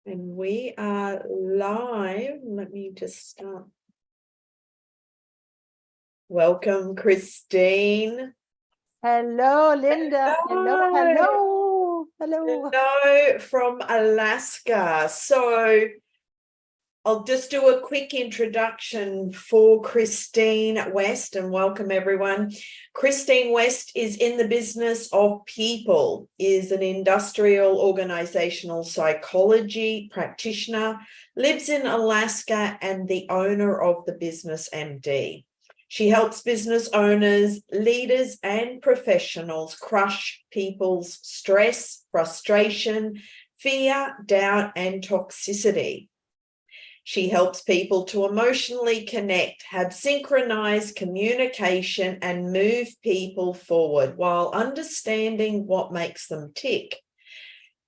And we are live. Let me just start. Welcome, Christine. Hello, Linda. Hello. Hello from Alaska. So I'll just do a quick introduction for Christine West and welcome everyone. Christine West is in the business of people, is an industrial organizational psychology practitioner, lives in Alaska and the owner of the business MD. She helps business owners, leaders, and professionals crush people's stress, frustration, fear, doubt, and toxicity. She helps people to emotionally connect, have synchronized communication, and move people forward while understanding what makes them tick.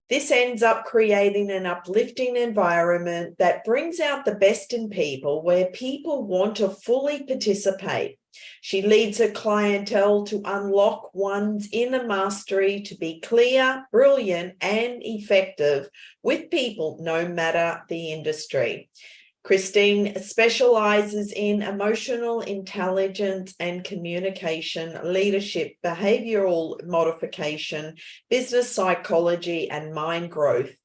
This ends up creating an uplifting environment that brings out the best in people, where people want to fully participate. She leads her clientele to unlock one's inner mastery to be clear, brilliant, and effective with people, no matter the industry. Christine specializes in emotional intelligence and communication, leadership, behavioral modification, business psychology, and mind growth.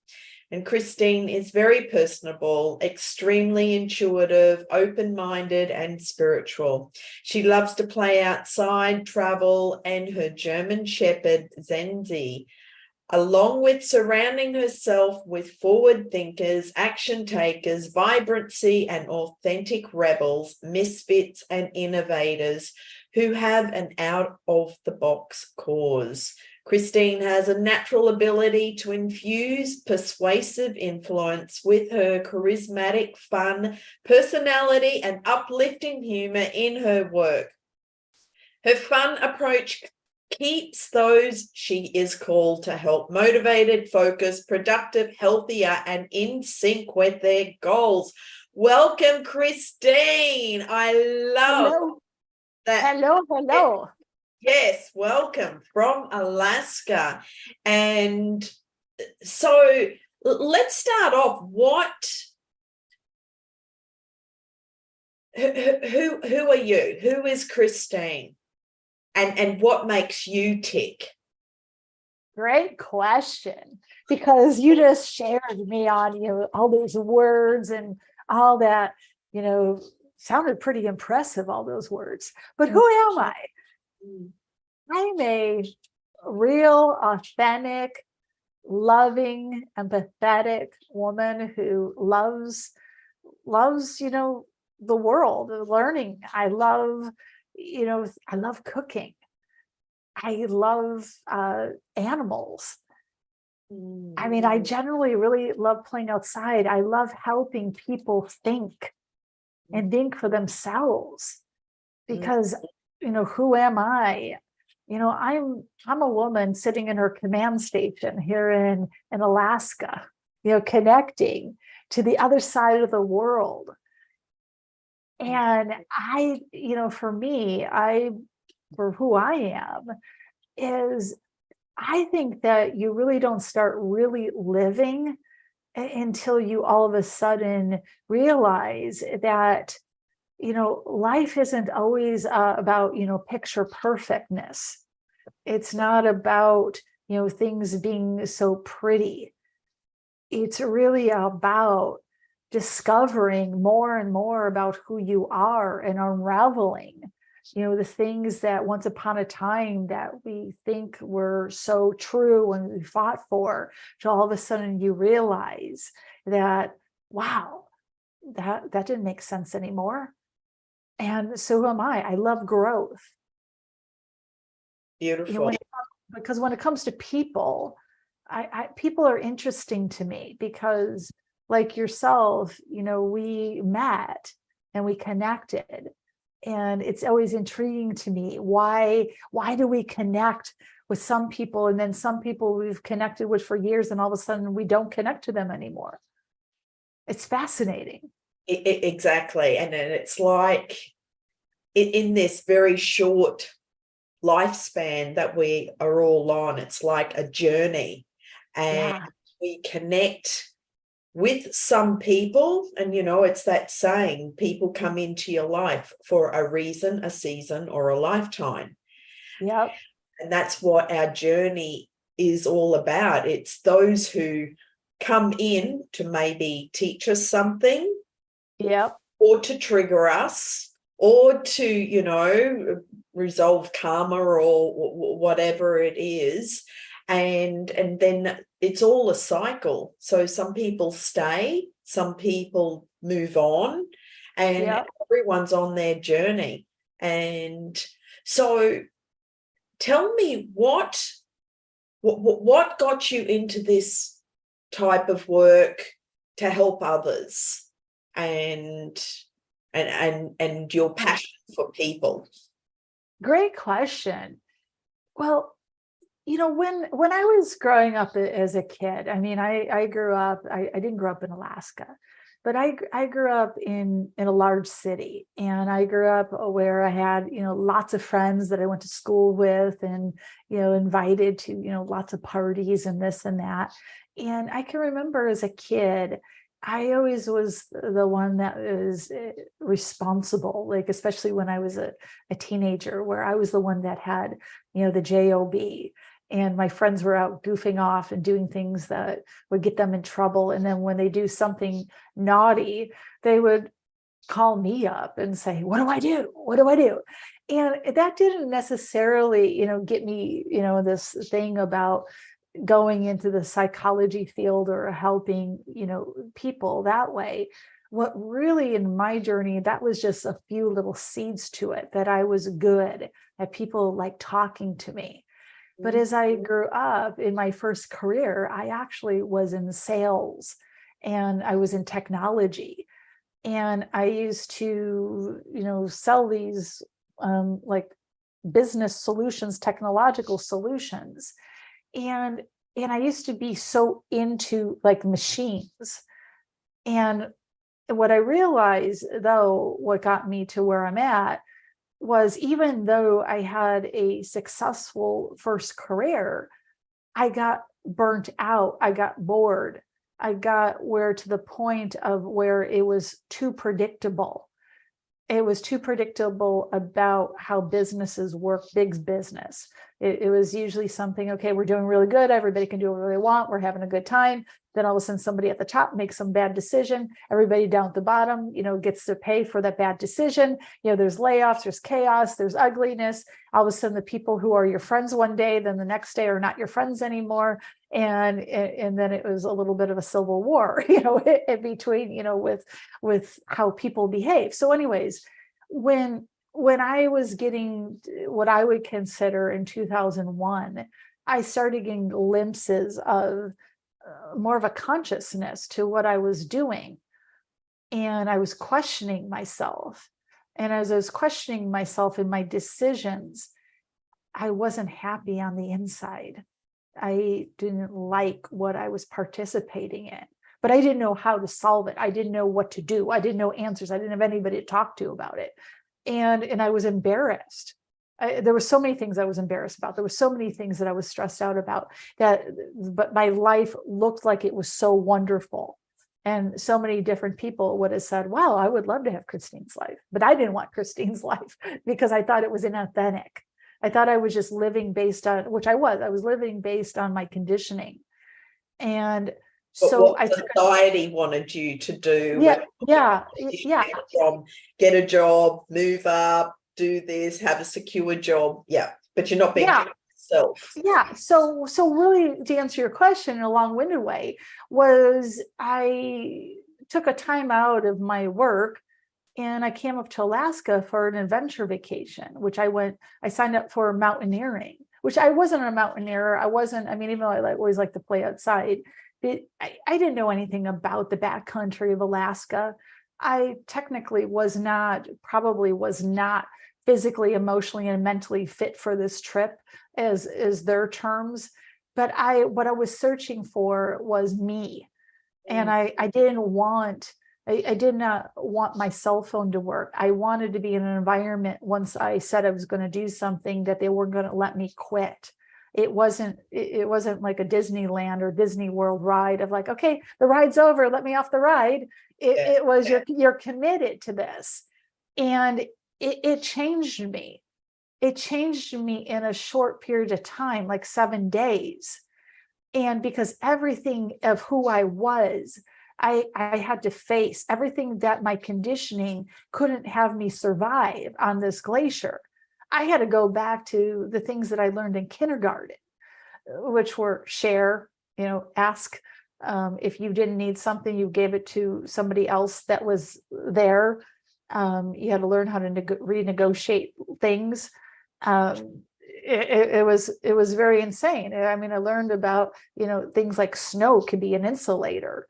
And Christine is very personable, extremely intuitive, open-minded, and spiritual. She loves to play outside, travel, and her German Shepherd Zenzi, along with surrounding herself with forward thinkers, action takers, vibrancy, and authentic rebels, misfits, and innovators who have an out-of-the-box cause. Christine has a natural ability to infuse persuasive influence with her charismatic, fun personality and uplifting humor in her work. Her fun approach keeps those she is called to help motivated, focused, productive, healthier, and in sync with their goals. Welcome, Christine. I love that. Hello. Yes, welcome from Alaska. And so let's start off. Who are you? Who is Christine? And what makes you tick? Great question, because you just shared me on, all those words and all that, sounded pretty impressive, all those words. But who am I? I'm a real, authentic, loving, empathetic woman who loves, the world, learning. I love cooking. I love animals. I mean, I generally really love playing outside. I love helping people think and think for themselves, because, who am I? I'm a woman sitting in her command station here in Alaska, connecting to the other side of the world. And for who I am is, I think that you really don't start really living until you all of a sudden realize that, life isn't always about, picture perfectness. It's not about, things being so pretty. It's really about discovering more and more about who you are and unraveling, the things that once upon a time that we think were so true and we fought for, to all of a sudden you realize that, wow, that didn't make sense anymore. And so who am I? I love growth. Beautiful. Because when it comes to people, people are interesting to me, because like yourself, we met and we connected, and it's always intriguing to me. Why do we connect with some people, and then some people we've connected with for years, and all of a sudden we don't connect to them anymore? It's fascinating. Exactly. And then it's like in this very short lifespan that we are all on, it's like a journey, and we connect with some people, and it's that saying, people come into your life for a reason, a season, or a lifetime. Yep. And that's what our journey is all about. It's those who come in to maybe teach us something, Yep. or to trigger us, or to, resolve karma or whatever it is. And then it's all a cycle. So some people stay, some people move on, and Yep. everyone's on their journey. And so tell me what got you into this type of work to help others, and your passion for people. Great question. Well, when I was growing up as a kid, I mean, I grew up, I didn't grow up in Alaska, but I grew up in a large city, and I grew up where I had, lots of friends that I went to school with, and, invited to, lots of parties and this and that. And I can remember as a kid, I always was the one that was responsible, like, especially when I was a teenager, where I was the one that had, the job, and my friends were out goofing off and doing things that would get them in trouble. And then when they do something naughty, they would call me up and say, what do I do? What do I do? And that didn't necessarily, get me, this thing about going into the psychology field or helping, people that way. What really in my journey, that was just a few little seeds to it, that I was good, that people like talking to me. But as I grew up in my first career, I actually was in sales, and I was in technology, and I used to, sell these like business solutions, technological solutions. And I used to be so into like machines. And what I realized, though, what got me to where I'm at, was even though I had a successful first career, I got burnt out. I got bored. I got to the point of where it was too predictable. It was too predictable about how businesses work, big business. It was usually something, okay, we're doing really good. Everybody can do whatever they want. We're having a good time. Then all of a sudden somebody at the top makes some bad decision. Everybody down at the bottom, gets to pay for that bad decision. There's layoffs, there's chaos, there's ugliness. All of a sudden the people who are your friends one day, then the next day are not your friends anymore. And then it was a little bit of a civil war, in between, with how people behave. So anyways, when I was getting what I would consider in 2001, I started getting glimpses of more of a consciousness to what I was doing. And I was questioning myself. And as I was questioning myself in my decisions, I wasn't happy on the inside. I didn't like what I was participating in, but I didn't know how to solve it. I didn't know what to do. I didn't know answers. I didn't have anybody to talk to about it. And I was embarrassed. There were so many things I was embarrassed about. There were so many things that I was stressed out about, but my life looked like it was so wonderful. And so many different people would have said, wow, I would love to have Christine's life. But I didn't want Christine's life because I thought it was inauthentic. I thought I was just living based on, which I was living based on my conditioning. And but so what society wanted you to do. Yeah. Get a job, move up, do this, have a secure job. Yeah. But you're not being yourself. Yeah. So really, to answer your question in a long-winded way, was I took a time out of my work, and I came up to Alaska for an adventure vacation, which I signed up for mountaineering, which I wasn't a mountaineer. Even though I always like to play outside, I didn't know anything about the backcountry of Alaska. I technically probably was not physically, emotionally, and mentally fit for this trip, as their terms. But what I was searching for was me. And I did not want my cell phone to work. I wanted to be in an environment, once I said I was going to do something, that they weren't going to let me quit. It wasn't like a Disneyland or Disney World ride of like, okay, the ride's over, let me off the ride. It was you're committed to this. And it changed me. It changed me in a short period of time, like 7 days. And because everything of who I was, I had to face everything that my conditioning couldn't have me survive on this glacier. I had to go back to the things that I learned in kindergarten, which were share, ask. If you didn't need something, you gave it to somebody else that was there. You had to learn how to renegotiate things. It was very insane. I mean, I learned about, things like snow could be an insulator.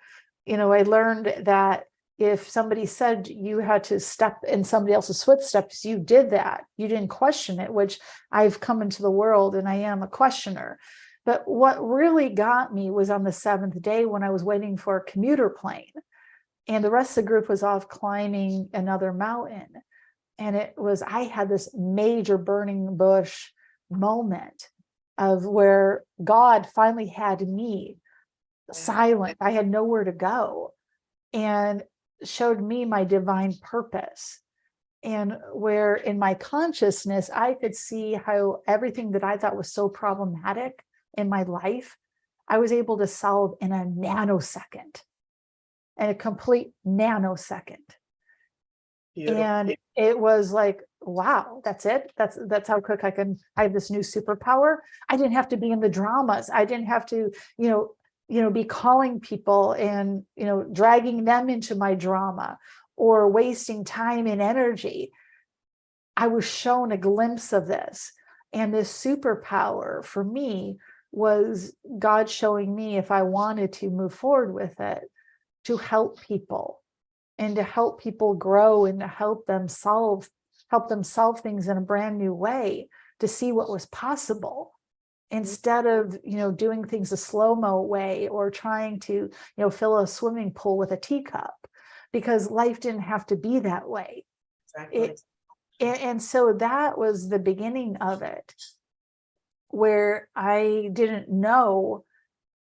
I learned that if somebody said you had to step in somebody else's footsteps, you did that. You didn't question it, which I've come into the world and I am a questioner. But what really got me was on the 7th day when I was waiting for a commuter plane and the rest of the group was off climbing another mountain. And I had this major burning bush moment of where God finally had me silent. I had nowhere to go and showed me my divine purpose. And where in my consciousness, I could see how everything that I thought was so problematic in my life, I was able to solve in a nanosecond, in a complete nanosecond. Beautiful. And it was like, wow, that's it. That's how quick I have this new superpower. I didn't have to be in the dramas. I didn't have to, be calling people and, dragging them into my drama or wasting time and energy. I was shown a glimpse of this. And this superpower for me was God showing me, if I wanted to move forward with it, to help people and to help people grow and to help them solve things in a brand new way, to see what was possible instead of, doing things a slow-mo way or trying to, fill a swimming pool with a teacup, because life didn't have to be that way. Exactly. And so that was the beginning of it, where I didn't know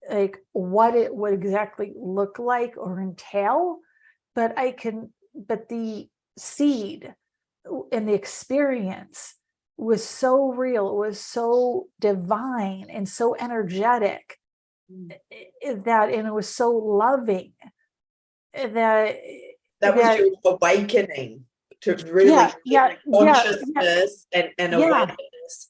like what it would exactly look like or entail, but the seed and the experience was so real, it was so divine and so energetic and it was so loving that was your awakening to really consciousness and awareness.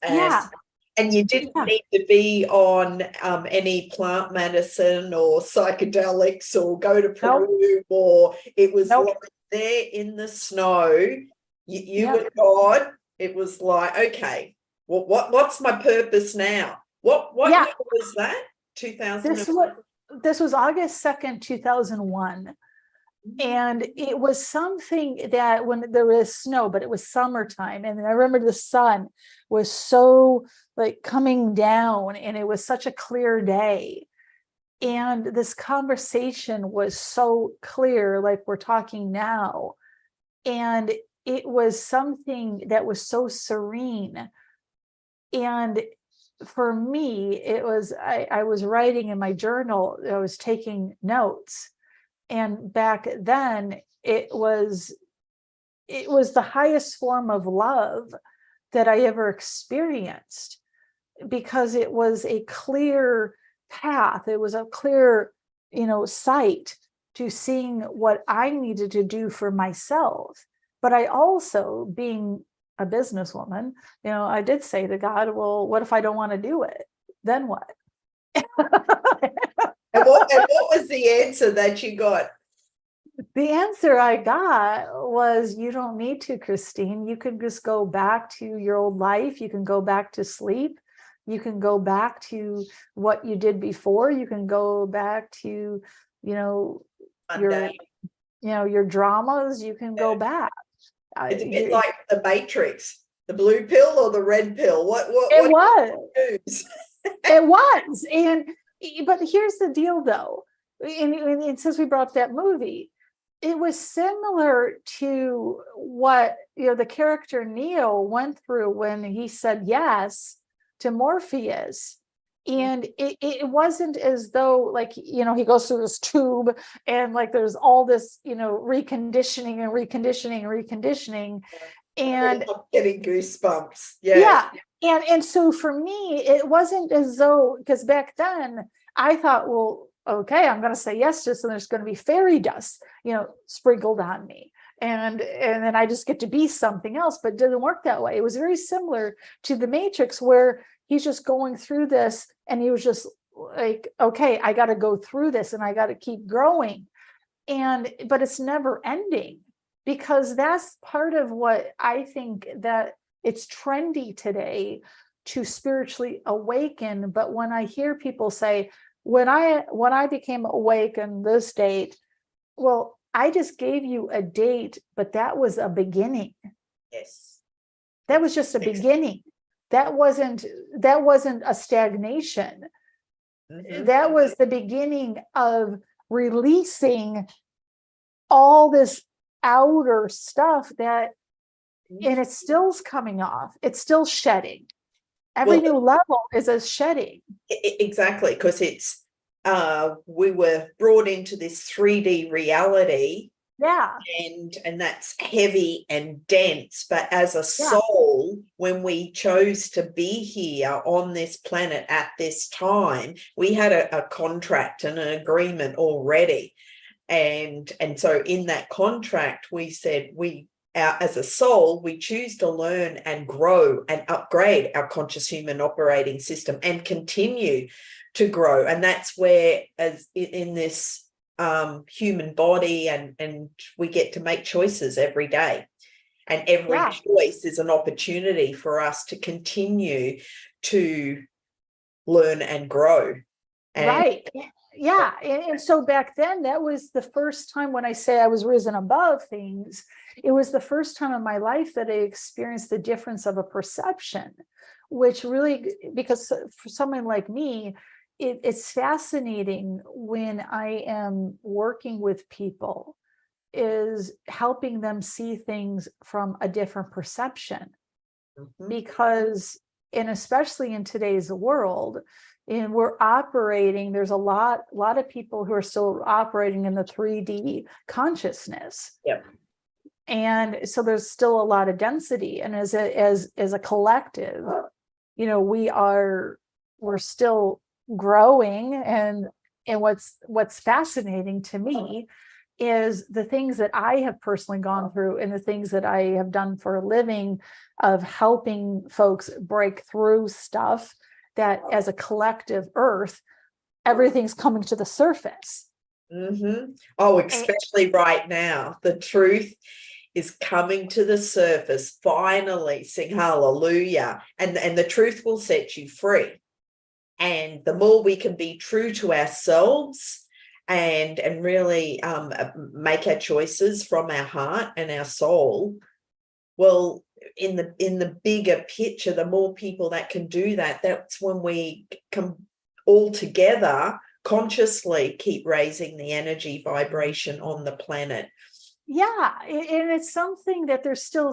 And you didn't need to be on any plant medicine or psychedelics or go to Peru, or it was like there in the snow. You were God. It was like, okay, well, what's my purpose now? What year was that? 2001. This was August 2nd, 2001. And it was something that when there was snow, but it was summertime. And I remember the sun was so like coming down and it was such a clear day. And this conversation was so clear, like we're talking now. And it was something that was so serene. And for me, it was, I was writing in my journal, I was taking notes. And back then it was the highest form of love that I ever experienced, because it was a clear path. It was a clear, sight to seeing what I needed to do for myself. But I also, being a businesswoman, I did say to God, well, what if I don't want to do it? Then what? And what was the answer that you got? The answer I got was, you don't need to, Christine. You can just go back to your old life. You can go back to sleep. You can go back to what you did before. You can go back to, your dramas. You can go back. It's a bit like the Matrix, the blue pill or the red pill. What It was. But here's the deal, though. And since we brought up that movie, it was similar to what the character Neo went through when he said yes to Morpheus And it wasn't as though, like, you know, he goes through this tube and like there's all this, you know, reconditioning and reconditioning and reconditioning. And I'm getting goosebumps. Yes. yeah. And so for me, it wasn't as though, because back then I thought, well, okay, I'm going to say yes to this, and there's going to be fairy dust, you know, sprinkled on me. And then I just get to be something else, but it didn't work that way. It was very similar to the Matrix, where he's just going through this and he was just like, okay, I got to go through this and I got to keep growing. But it's never ending, because that's part of what I think, that it's trendy today to spiritually awaken. But when I hear people say, when I became awake in this date, well, I just gave you a date, but that was a beginning. Yes. That was just a beginning. That wasn't a stagnation. Mm-hmm. That was the beginning of releasing all this outer stuff that, and it's still coming off. It's still shedding. Every new level is a shedding. Exactly, because it's we were brought into this 3D reality. Yeah. And that's heavy and dense. But as a soul, when we chose to be here on this planet at this time, we had a contract and an agreement already. And so in that contract, we said as a soul, we choose to learn and grow and upgrade our conscious human operating system and continue to grow. And that's where, as in this human body, and we get to make choices every day. And every choice is an opportunity for us to continue to learn and grow. Right. Yeah. And so back then, that was the first time, when I say I was risen above things, it was the first time in my life that I experienced the difference of a perception, which really, because for someone like me, it's fascinating when I am working with people, is helping them see things from a different perception. Mm-hmm. Because, and especially in today's world, and we're operating, there's a lot of people who are still operating in the 3D consciousness. Yep. And so there's still a lot of density. And as a collective, you know, we're still growing. And what's fascinating to me is the things that I have personally gone through, and the things that I have done for a living, of helping folks break through stuff, that as a collective earth, everything's coming to the surface. Mm-hmm. Oh, especially right now, the truth is coming to the surface. Finally, sing hallelujah. And the truth will set you free. And the more we can be true to ourselves and really make our choices from our heart and our soul, well, in the bigger picture, the more people that can do that, that's when we can all together consciously keep raising the energy vibration on the planet. Yeah, and it's something that there's still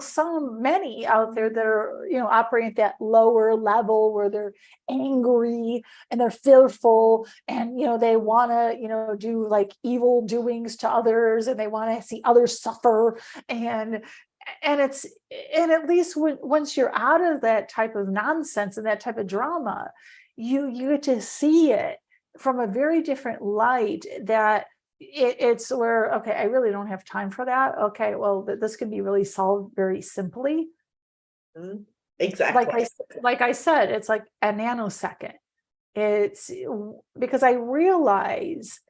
many out there that are, you know, operating at that lower level, where they're angry and they're fearful, and, you know, they want to, you know, do like evil doings to others, and they want to see others suffer. And at least once you're out of that type of nonsense and that type of drama, you get to see it from a very different light, that it's where, okay, I really don't have time for that. Okay, well, this can be really solved very simply. Mm-hmm. Exactly. Like I said, it's like a nanosecond. It's because I realize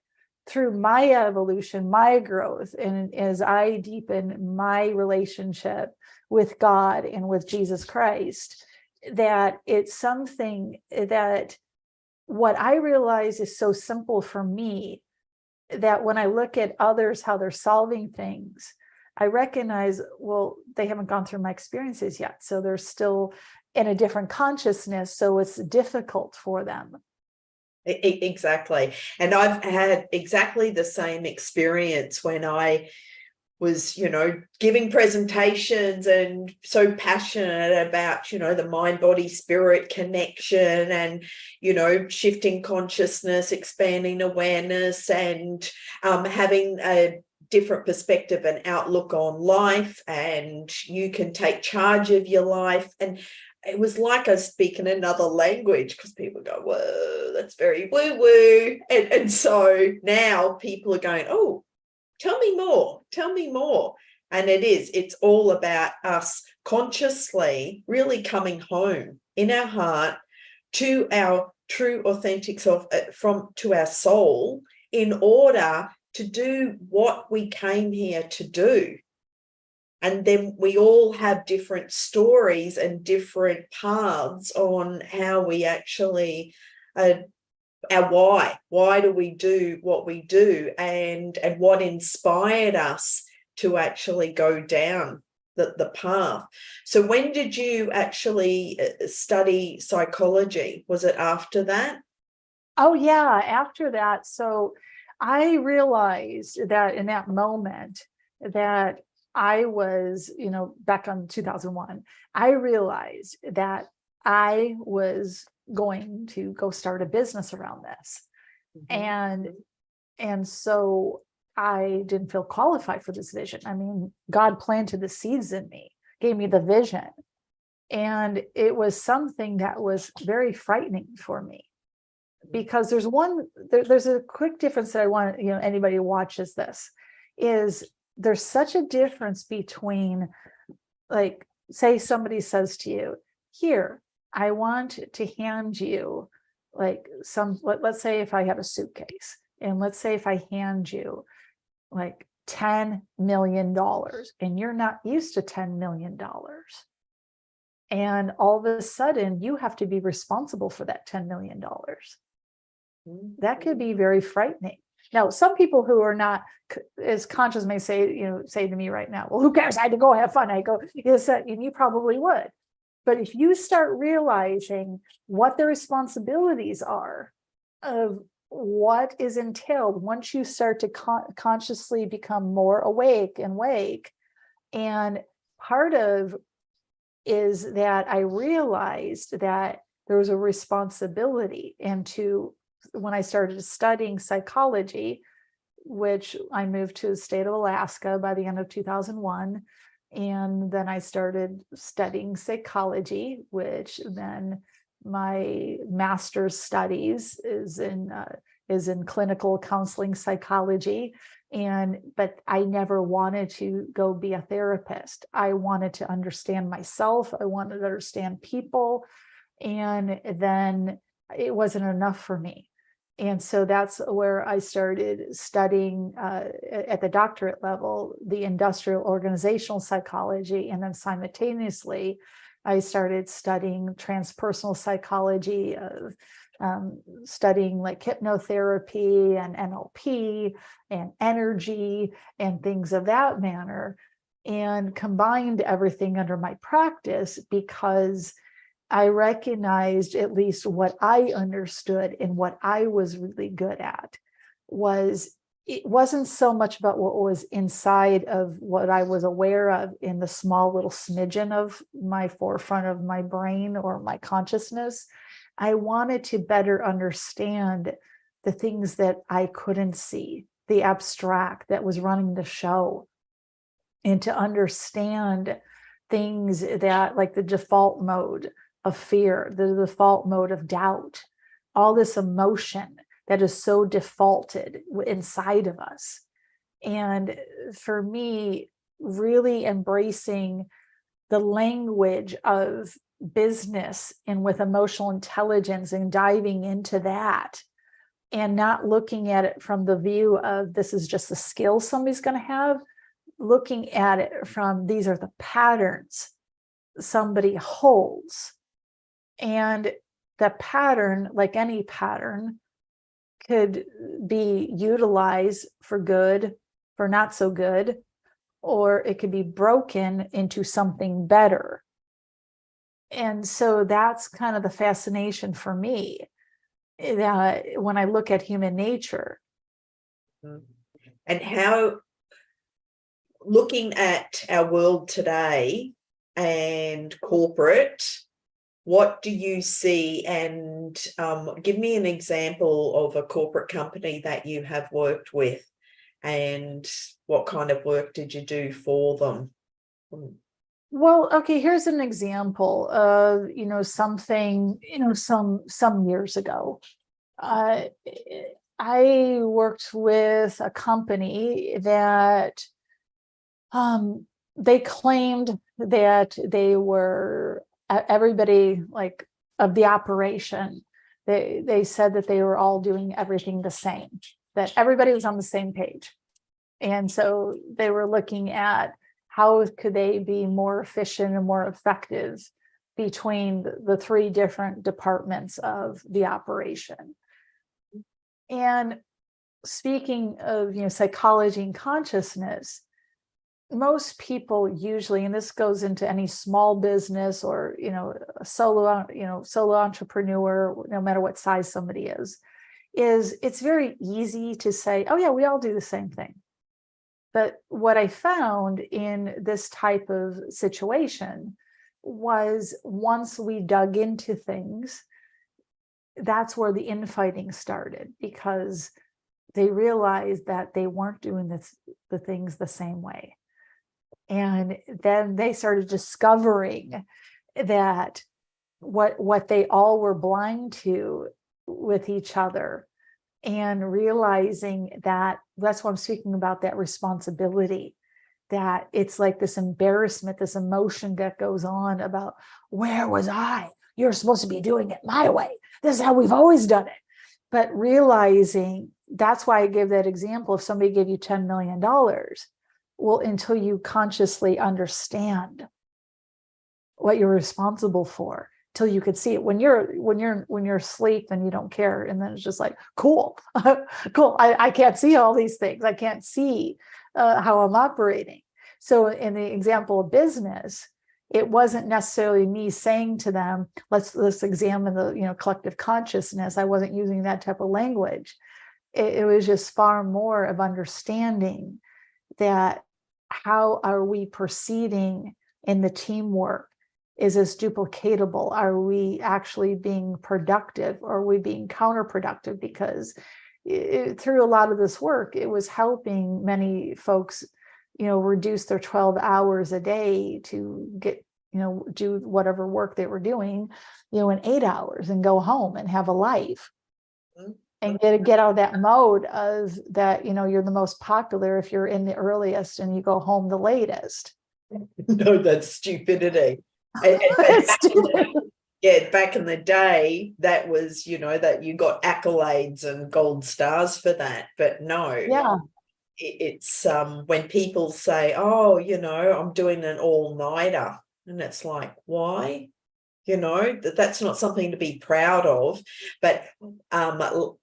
through my evolution, my growth, and as I deepen my relationship with God and with Jesus Christ, that it's something that what I realize is so simple for me, that when I look at others, how they're solving things, I recognize, well, they haven't gone through my experiences yet. So they're still in a different consciousness. So it's difficult for them. Exactly. And I've had exactly the same experience when I was, giving presentations and so passionate about, the mind, body, spirit connection and, shifting consciousness, expanding awareness and having a different perspective and outlook on life, and you can take charge of your life. And it was like I was speaking another language, because people go, whoa, that's very woo-woo. And so now people are going, oh, tell me more. And it's all about us consciously really coming home in our heart to our true authentic self, to our soul, in order to do what we came here to do. And then we all have different stories and different paths on how we actually our why do we do what we do, and what inspired us to actually go down the path. So when did you actually study psychology? Was it after that? Oh yeah, after that. So I realized that in that moment that I was, back on 2001, I realized that I was going to go start a business around this. Mm-hmm. And so I didn't feel qualified for this vision. I mean, God planted the seeds in me, gave me the vision. And it was something that was very frightening for me, because there's a quick difference that I want, anybody who watches this, is there's such a difference between, like, say somebody says to you, here, I want to hand you like let's say if I have a suitcase, and let's say if I hand you like $10 million, and you're not used to $10 million. And all of a sudden you have to be responsible for that $10 million. That could be very frightening. Now, some people who are not as conscious may say to me right now, well, who cares? I had to go have fun. I go, yes, and you probably would. But if you start realizing what the responsibilities are of what is entailed, once you start to consciously become more awake, and part of is that I realized that there was a responsibility, and when I started studying psychology, which I moved to the state of Alaska by the end of 2001. And then I started studying psychology, which then my master's studies is in clinical counseling psychology. But I never wanted to go be a therapist. I wanted to understand myself. I wanted to understand people. And then it wasn't enough for me. And so that's where I started studying at the doctorate level, the industrial organizational psychology. And then simultaneously, I started studying transpersonal psychology, studying like hypnotherapy and NLP and energy and things of that manner, and combined everything under my practice, because I recognized at least what I understood and what I was really good at it wasn't so much about what was inside of what I was aware of in the small little smidgen of my forefront of my brain or my consciousness. I wanted to better understand the things that I couldn't see, the abstract that was running the show, and to understand things that, like the default mode of fear, the default mode of doubt, all this emotion that is so defaulted inside of us. And for me, really embracing the language of business and with emotional intelligence and diving into that, and not looking at it from the view of this is just a skill somebody's going to have, looking at it from these are the patterns somebody holds. And the pattern, like any pattern, could be utilized for good, for not so good, or it could be broken into something better. And so that's kind of the fascination for me, that when I look at human nature. And how, looking at our world today and corporate, what do you see? And give me an example of a corporate company that you have worked with, and what kind of work did you do for them? Well, okay, here's an example of, something, some years ago. I worked with a company that they claimed that they were everybody like of the operation. They said that they were all doing everything the same, that everybody was on the same page. And so they were looking at how could they be more efficient and more effective between the three different departments of the operation. And speaking of, psychology and consciousness, most people usually, and this goes into any small business or, a solo entrepreneur, no matter what size somebody is it's very easy to say, oh yeah, we all do the same thing. But what I found in this type of situation was once we dug into things, that's where the infighting started, because they realized that they weren't doing the things the same way. And then they started discovering that what they all were blind to with each other, and realizing that that's what I'm speaking about, that responsibility, that it's like this embarrassment, this emotion that goes on about, where was I? You're supposed to be doing it my way. This is how we've always done it. But realizing, that's why I give that example. If somebody gave you $10 million, well, until you consciously understand what you're responsible for, till you could see it. When you're asleep and you don't care, and then it's just like, cool, cool. I can't see all these things. I can't see how I'm operating. So in the example of business, it wasn't necessarily me saying to them, let's examine the collective consciousness. I wasn't using that type of language. It was just far more of understanding that how are we proceeding in the teamwork? Is this duplicatable? Are we actually being productive, or are we being counterproductive? Because through a lot of this work, it was helping many folks, reduce their 12 hours a day to get, do whatever work they were doing, in 8 hours, and go home and have a life. And get out of that mode of that, you're the most popular if you're in the earliest and you go home the latest. No, that's stupidity. And back in the day, that was, that you got accolades and gold stars for that. But no, yeah, it's when people say, oh, I'm doing an all-nighter, and it's like, why? That's not something to be proud of. But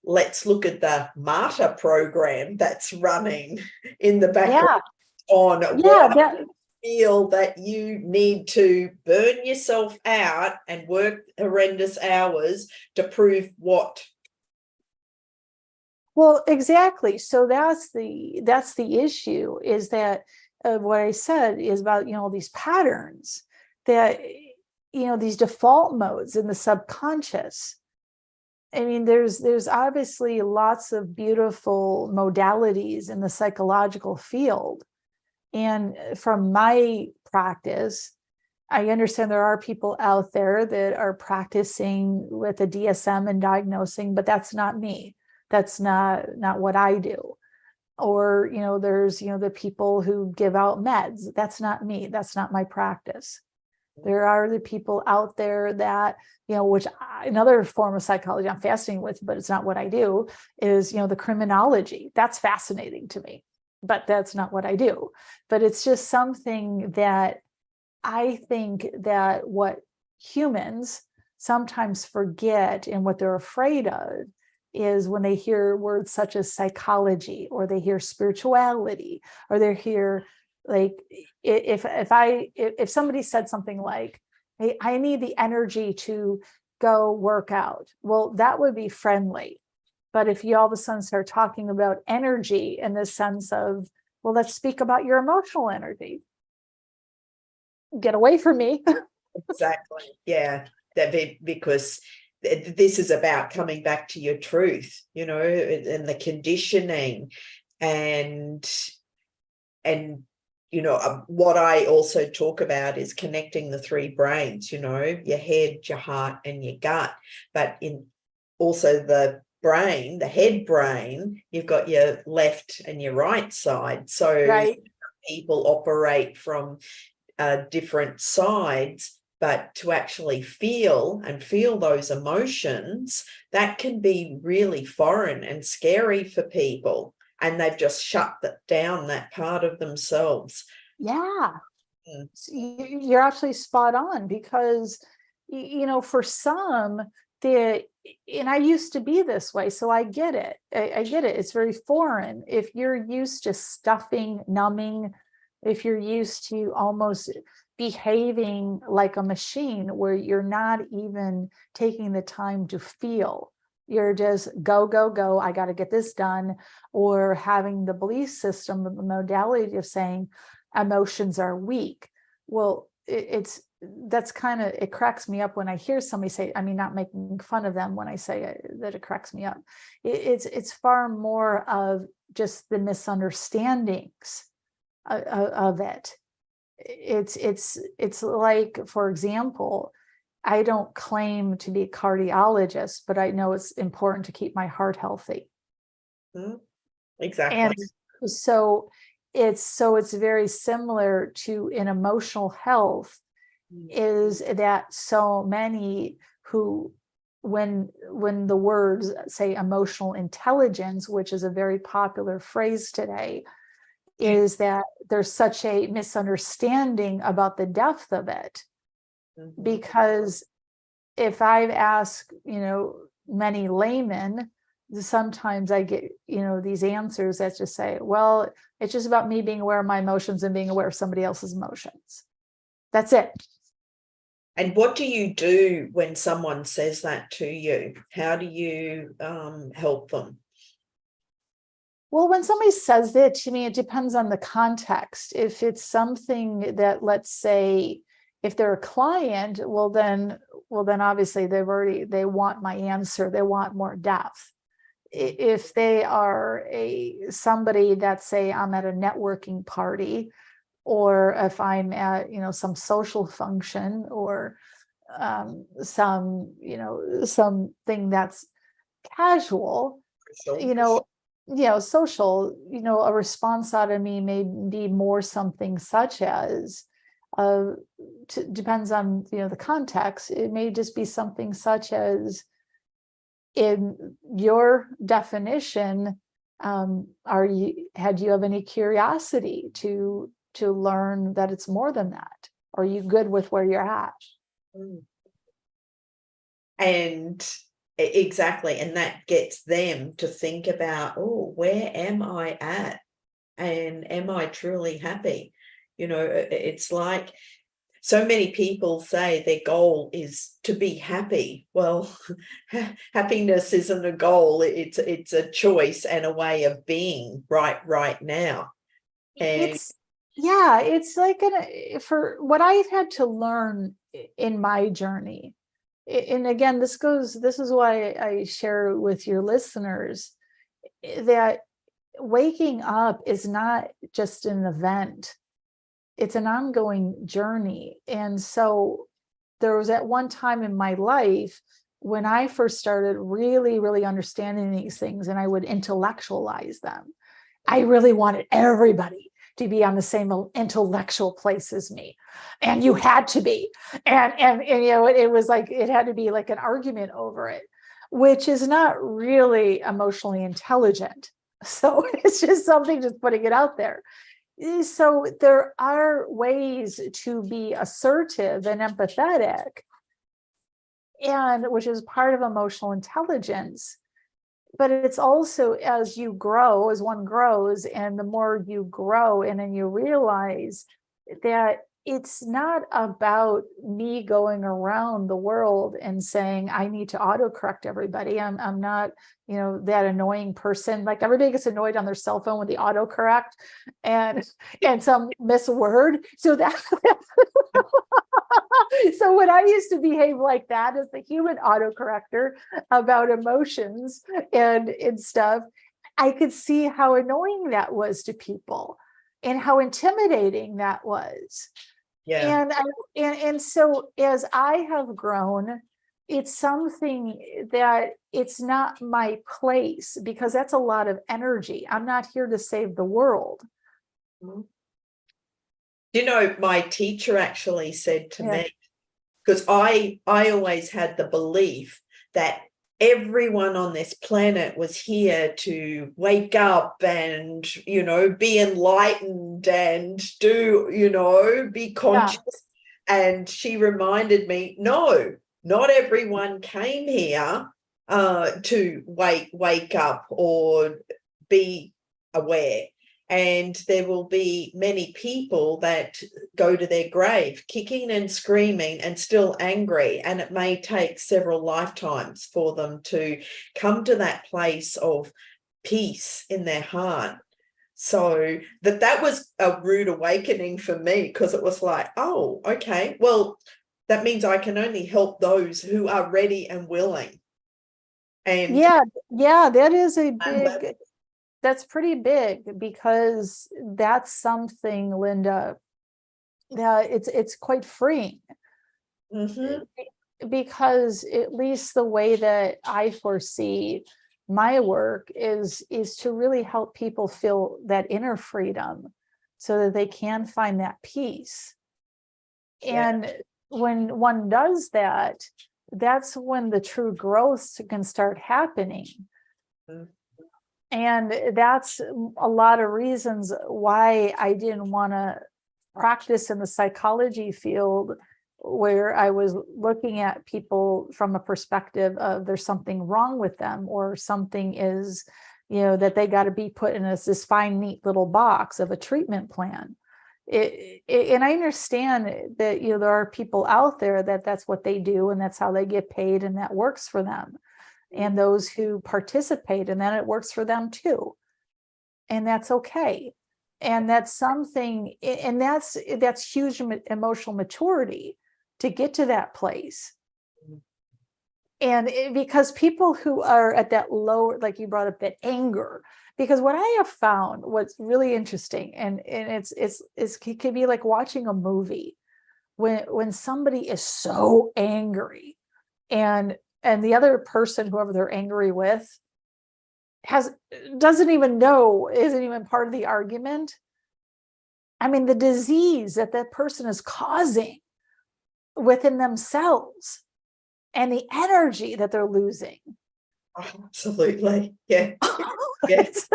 let's look at the MARTA program that's running in the background on feel that you need to burn yourself out and work horrendous hours to prove what? Well, exactly. So that's the issue, is that what I said is about, these patterns, that, these default modes in the subconscious. I mean, there's obviously lots of beautiful modalities in the psychological field. And from my practice, I understand there are people out there that are practicing with a DSM and diagnosing, but that's not me. That's not what I do. Or, there's, the people who give out meds. That's not me. That's not my practice. There are the people out there that, which another form of psychology I'm fascinated with, but it's not what I do, is, the criminology. That's fascinating to me, but that's not what I do. But it's just something that I think that what humans sometimes forget, and what they're afraid of, is when they hear words such as psychology, or they hear spirituality, or they hear, like, if somebody said something like, hey, I need the energy to go work out, well, that would be friendly. But if you all of a sudden start talking about energy in the sense of well, let's speak about your emotional energy. Get away from me. Exactly. Yeah. Because this is about coming back to your truth, you know, and the conditioning and you know, what I also talk about is connecting the three brains, you know, your head, your heart, and your gut. But in also the brain, the head brain, you've got your left and your right side. So Right. people operate from different sides, but to actually feel those emotions, that can be really foreign and scary for people. And they've just shut down that part of themselves. Yeah. You're actually spot on, because, you know, for some, and I used to be this way, so I get it. I get it. It's very foreign. If you're used to stuffing, numbing, if you're used to almost behaving like a machine where you're not even taking the time to feel, you're just go, go, go, I got to get this done, or having the belief system, the modality of saying emotions are weak. Well, that's kind of, it cracks me up when I hear somebody say, I mean, not making fun of them when I say that it cracks me up. It's far more of just the misunderstandings of it. It's like, for example, I don't claim to be a cardiologist, but I know it's important to keep my heart healthy. Exactly. And so it's very similar to in emotional health, is that so many who, when the words say emotional intelligence, which is a very popular phrase today, is that there's such a misunderstanding about the depth of it. Because if I've asked, you know, many laymen, sometimes I get, you know, these answers that just say, well, it's just about me being aware of my emotions and being aware of somebody else's emotions. That's it. And what do you do when someone says that to you? How do you help them? Well, when somebody says it to me, it depends on the context. If it's something that, let's say, if they're a client, well then obviously they want my answer. They want more depth. If they are somebody that, say, I'm at a networking party, or if I'm at, you know, some social function, or some, you know, something that's casual, social, a response out of me may be more something such as, depends on, the context. It may just be something such as, in your definition, do you have any curiosity to learn that it's more than that? Are you good with where you're at? And exactly, and that gets them to think about, oh, where am I at? And am I truly happy? It's like so many people say their goal is to be happy. Well, happiness isn't a goal. It's a choice and a way of being right now. And it's like for what I've had to learn in my journey. And again, this is why I share with your listeners that waking up is not just an event. It's an ongoing journey. And so there was at one time in my life when I first started really, really understanding these things, and I would intellectualize them. I really wanted everybody to be on the same intellectual place as me, and you had to be, and it was like, it had to be like an argument over it, which is not really emotionally intelligent. So it's just something, just putting it out there. So there are ways to be assertive and empathetic, and which is part of emotional intelligence. But it's also, as you grow, as one grows, and the more you grow, and then you realize that it's not about me going around the world and saying I need to autocorrect everybody. I'm not, that annoying person. Like everybody gets annoyed on their cell phone with the autocorrect and some misword. So that so when I used to behave like that as the human autocorrector about emotions and stuff, I could see how annoying that was to people and how intimidating that was. Yeah. And so as I have grown, it's something that it's not my place, because that's a lot of energy. I'm not here to save the world. My teacher actually said to me, because I always had the belief that everyone on this planet was here to wake up and, be enlightened and be conscious. Yeah. And she reminded me, no, not everyone came here to wake up or be aware. And there will be many people that go to their grave kicking and screaming and still angry. And it may take several lifetimes for them to come to that place of peace in their heart. So that was a rude awakening for me, because it was like, oh, okay, well, that means I can only help those who are ready and willing. And yeah, that is a big... That's pretty big, because that's something, Linda, that it's quite freeing. Mm-hmm. Because at least the way that I foresee my work is to really help people feel that inner freedom so that they can find that peace. Yeah. And when one does that, that's when the true growth can start happening. Mm-hmm. And that's a lot of reasons why I didn't want to practice in the psychology field, where I was looking at people from a perspective of there's something wrong with them, or something is, that they got to be put in this fine, neat little box of a treatment plan. And I understand that, there are people out there that's what they do, and that's how they get paid, and that works for them. And those who participate in that, it works for them too. And that's okay. And that's something, and that's huge emotional maturity to get to that place. And because people who are at that lower, like you brought up, that anger, because what I have found, what's really interesting, and it can be like watching a movie when somebody is so angry, and the other person, whoever they're angry with, isn't even part of the argument. I mean, the disease that person is causing within themselves, and the energy that they're losing. Absolutely. Yeah. Yes.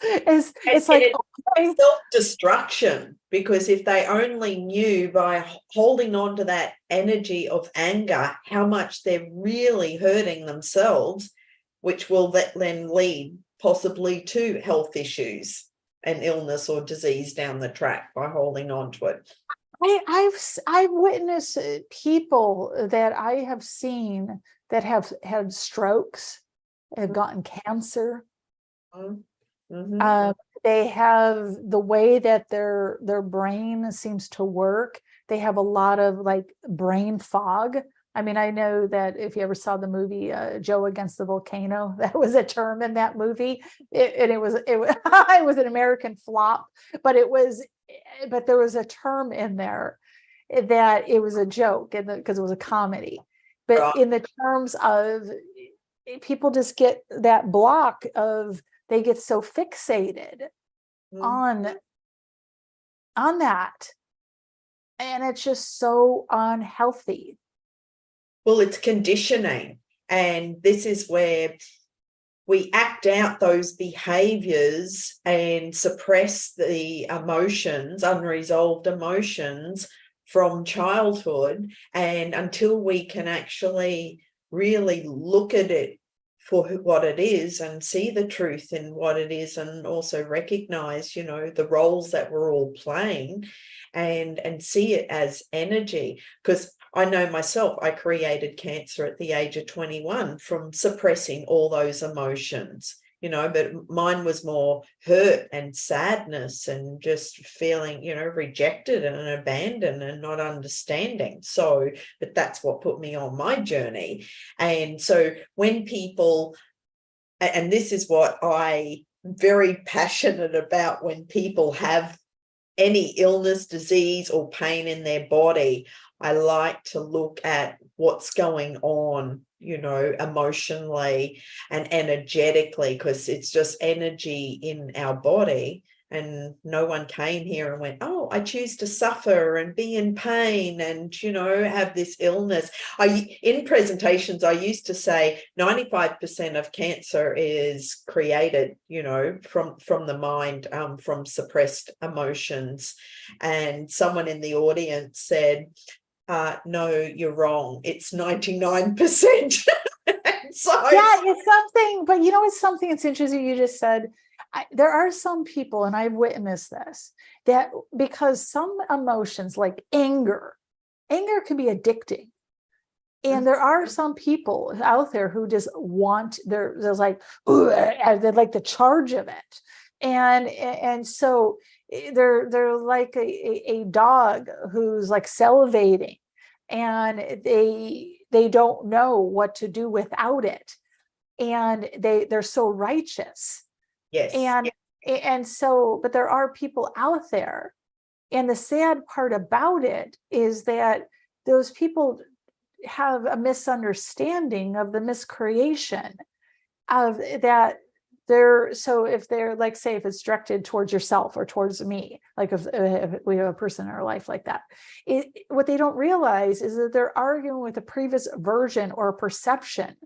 It's like self-destruction, because if they only knew by holding on to that energy of anger how much they're really hurting themselves, which will then lead possibly to health issues and illness or disease down the track by holding on to it. I've witnessed people that I have seen that have had strokes, have gotten cancer. Mm-hmm. They have the way that their brain seems to work. They have a lot of like brain fog. I mean, I know that if you ever saw the movie Joe Against the Volcano, that was a term in that movie. It was it was an American flop, but there was a term in there that it was a joke, because it was a comedy. But in the terms of, people just get that block of, they get so fixated on that, and it's just so unhealthy. Well, it's conditioning, and this is where we act out those behaviors and suppress the emotions, unresolved emotions from childhood, and until we can actually really look at it for what it is and see the truth in what it is, and also recognize, you know, the roles that we're all playing, and see it as energy. Because I know myself, I created cancer at the age of 21 from suppressing all those emotions, you know, but mine was more hurt and sadness and just feeling, you know, rejected and abandoned and not understanding. So, but that's what put me on my journey. And so when people, and this is what I'm very passionate about, when people have any illness, disease, or pain in their body, I like to look at what's going on, you know, emotionally and energetically, because it's just energy in our body. And no one came here and went, oh, I choose to suffer and be in pain and, you know, have this illness. In presentations, I used to say 95% of cancer is created, you know, from the mind, from suppressed emotions. And someone in the audience said, no, you're wrong. It's 99%. So yeah, it's something, but you know, it's something, it's interesting you just said. There are some people, and I've witnessed this, that because some emotions like anger can be addicting. And there are some people out there who just want, there's like, they like the charge of it. And so they're like a dog who's like salivating, and they don't know what to do without it. And they're so righteous. yes. And so, but there are people out there. And the sad part about it is that those people have a misunderstanding of the miscreation of that. So if they're like, say, if it's directed towards yourself or towards me, like if we have a person in our life like that, what they don't realize is that they're arguing with a previous version or perception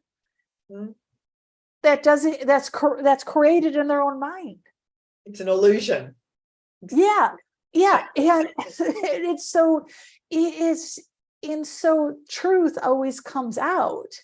that's created in their own mind. It's an illusion. Yeah. And so truth always comes out.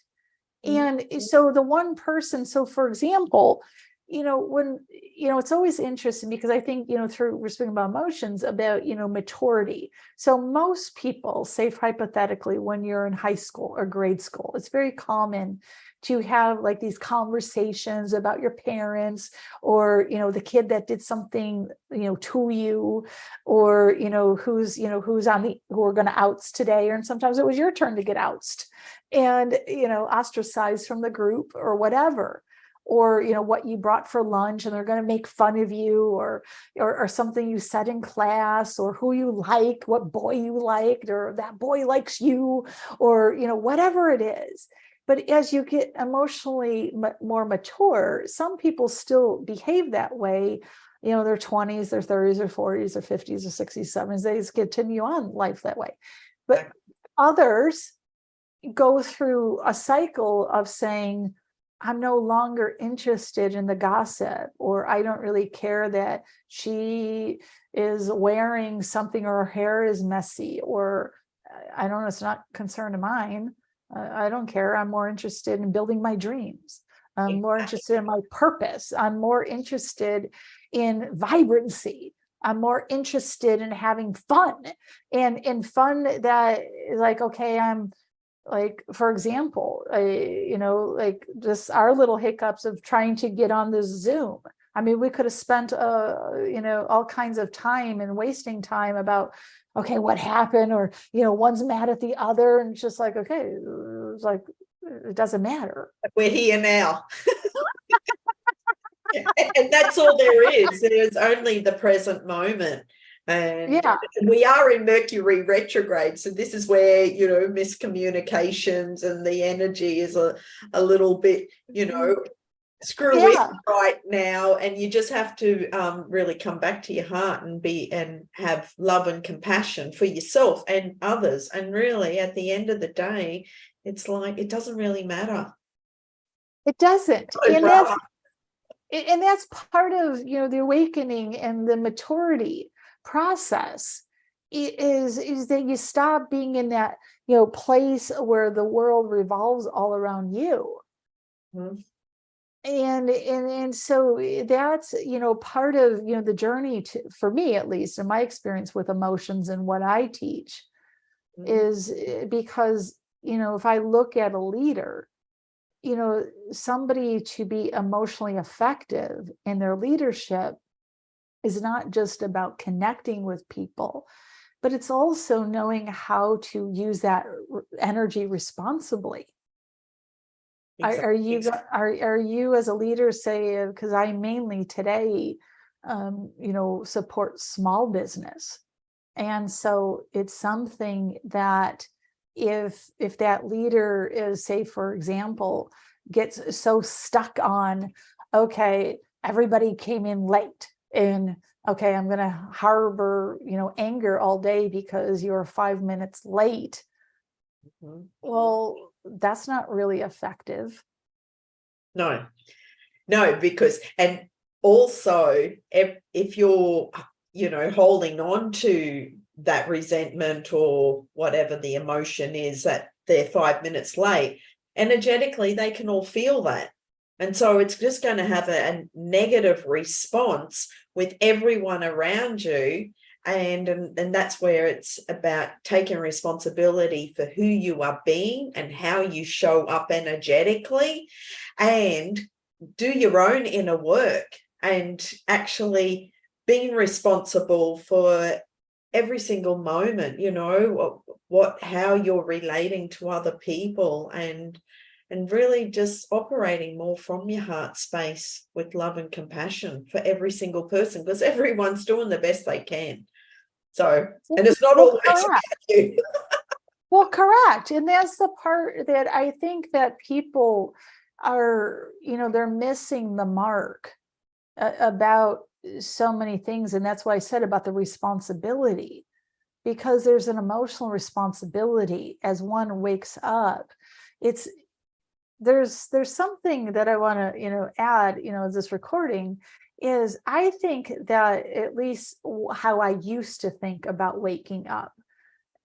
And so the one person, so for example, you know, when, you know, it's always interesting because I think, you know, we're speaking about emotions, about, you know, maturity. So most people, say hypothetically, when you're in high school or grade school, it's very common to have like these conversations about your parents, or, you know, the kid that did something, you know, to you, or, you know, who's who are going to outs today. And sometimes it was your turn to get ousted and, you know, ostracized from the group or whatever, or, you know, what you brought for lunch and they're going to make fun of you, or something you said in class, or who you like, what boy you liked, or that boy likes you, or, you know, whatever it is. But as you get emotionally more mature, some people still behave that way, you know, their 20s, their 30s, or 40s, or 50s, or 60s, 70s, they just continue on life that way. But others go through a cycle of saying, I'm no longer interested in the gossip, or I don't really care that she is wearing something or her hair is messy, or I don't know, it's not a concern of mine. I don't care. I'm more interested in building my dreams. I'm more interested in my purpose. I'm more interested in vibrancy. I'm more interested in having fun, and fun that is like, okay, I'm like, for example, you know, like just our little hiccups of trying to get on this Zoom. I mean, we could have spent, you know, all kinds of time and wasting time about, okay, what happened? Or, you know, one's mad at the other, and it's just like, okay, it's like, it doesn't matter. We're here now. And that's all there is. There's only the present moment. And yeah, we are in Mercury retrograde. So this is where, you know, miscommunications and the energy is a little bit, you know, screw it right now. And you just have to really come back to your heart and have love and compassion for yourself and others. And really, at the end of the day, it's like, it doesn't really matter. It doesn't. And that's part of, you know, the awakening and the maturity process is that you stop being in that, you know, place where the world revolves all around you. And so that's, part of, the journey for me, at least in my experience with emotions and what I teach, is because, if I look at a leader, somebody to be emotionally effective in their leadership is not just about connecting with people, but it's also knowing how to use that energy responsibly. Are you as a leader, say, because I mainly today, support small business. And so it's something that if that leader is, say, for example, gets so stuck on, okay, everybody came in late, and okay, I'm going to harbor, anger all day because you're 5 minutes late. Well, that's not really effective. No, because, and also if you're, holding on to that resentment or whatever the emotion is that they're 5 minutes late, energetically, they can all feel that. And so it's just going to have a negative response with everyone around you. And that's where it's about taking responsibility for who you are being and how you show up energetically, and do your own inner work and actually being responsible for every single moment, how you're relating to other people, and really just operating more from your heart space with love and compassion for every single person, because everyone's doing the best they can. So, and it's not always about you. Well, correct. And that's the part that I think that people are, they're missing the mark about so many things. And that's why I said about the responsibility, because there's an emotional responsibility as one wakes up. There's something that I want to, add, this recording is, I think that at least how I used to think about waking up.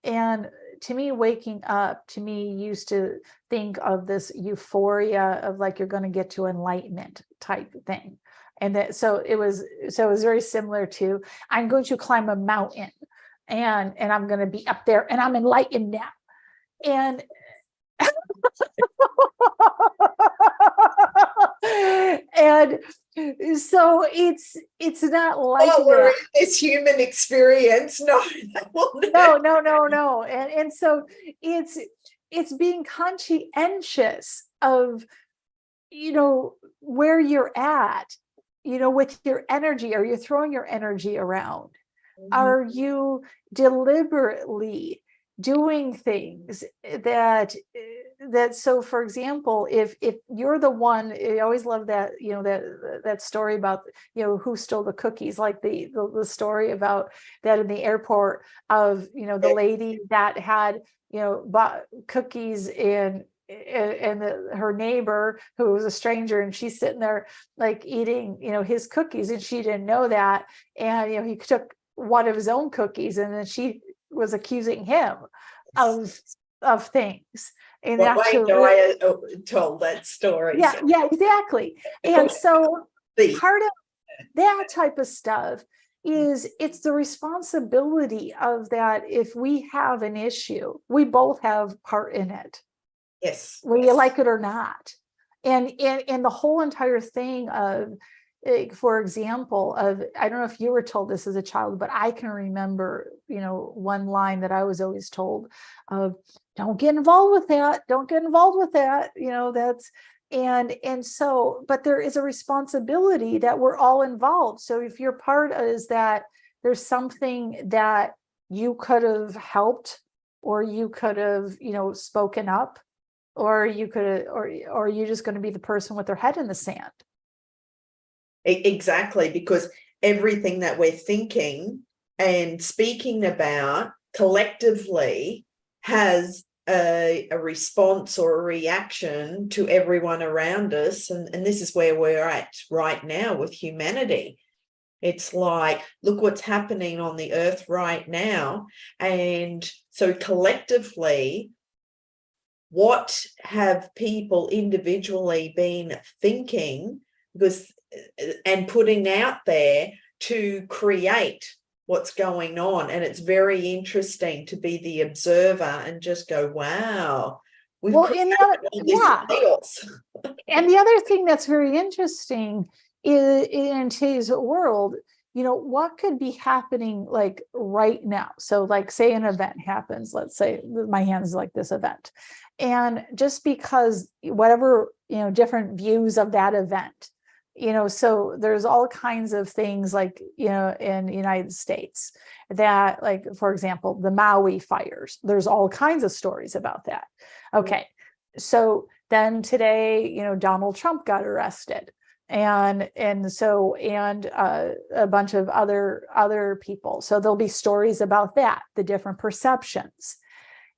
And to me, waking up used to think of this euphoria of like, you're going to get to enlightenment type thing. And that, so it was very similar to, I'm going to climb a mountain and I'm going to be up there and I'm enlightened now. And and so it's not like we're in this human experience. No. And so it's being conscientious of, where you're at, with your energy. Are you throwing your energy around? Are you deliberately doing things that so, for example, if you're the one, I always love that, that story about, who stole the cookies, like the story about that in the airport of, the lady that had, bought cookies and her neighbor, who was a stranger, and she's sitting there like eating, his cookies, and she didn't know that. And, he took one of his own cookies, and then she was accusing him of things. And well, Wayne Dyer told that story. Yeah, exactly. And so part of that type of stuff is, it's the responsibility of that. If we have an issue, we both have part in it. Yes. Whether you like it or not. And the whole entire thing of, for example, of, I don't know if you were told this as a child, but I can remember, one line that I was always told of, don't get involved with that. Don't get involved with that. That's, and so, but there is a responsibility that we're all involved. So if your part is that there's something that you could have helped, or you could have, spoken up, or you could, or you're just going to be the person with their head in the sand. Exactly, because everything that we're thinking and speaking about collectively has a response or a reaction to everyone around us. And this is where we're at right now with humanity. It's like, look what's happening on the earth right now. And so collectively, what have people individually been thinking, because and putting out there to create what's going on. And it's very interesting to be the observer and just go, wow, we've created all this chaos. And the other thing that's very interesting is in today's world, what could be happening like right now? So like say an event happens, let's say my hands like this event. And just because whatever, different views of that event, so there's all kinds of things like, in the United States that, like, for example, the Maui fires, there's all kinds of stories about that. Okay. So then today, Donald Trump got arrested and a bunch of other people. So there'll be stories about that, the different perceptions.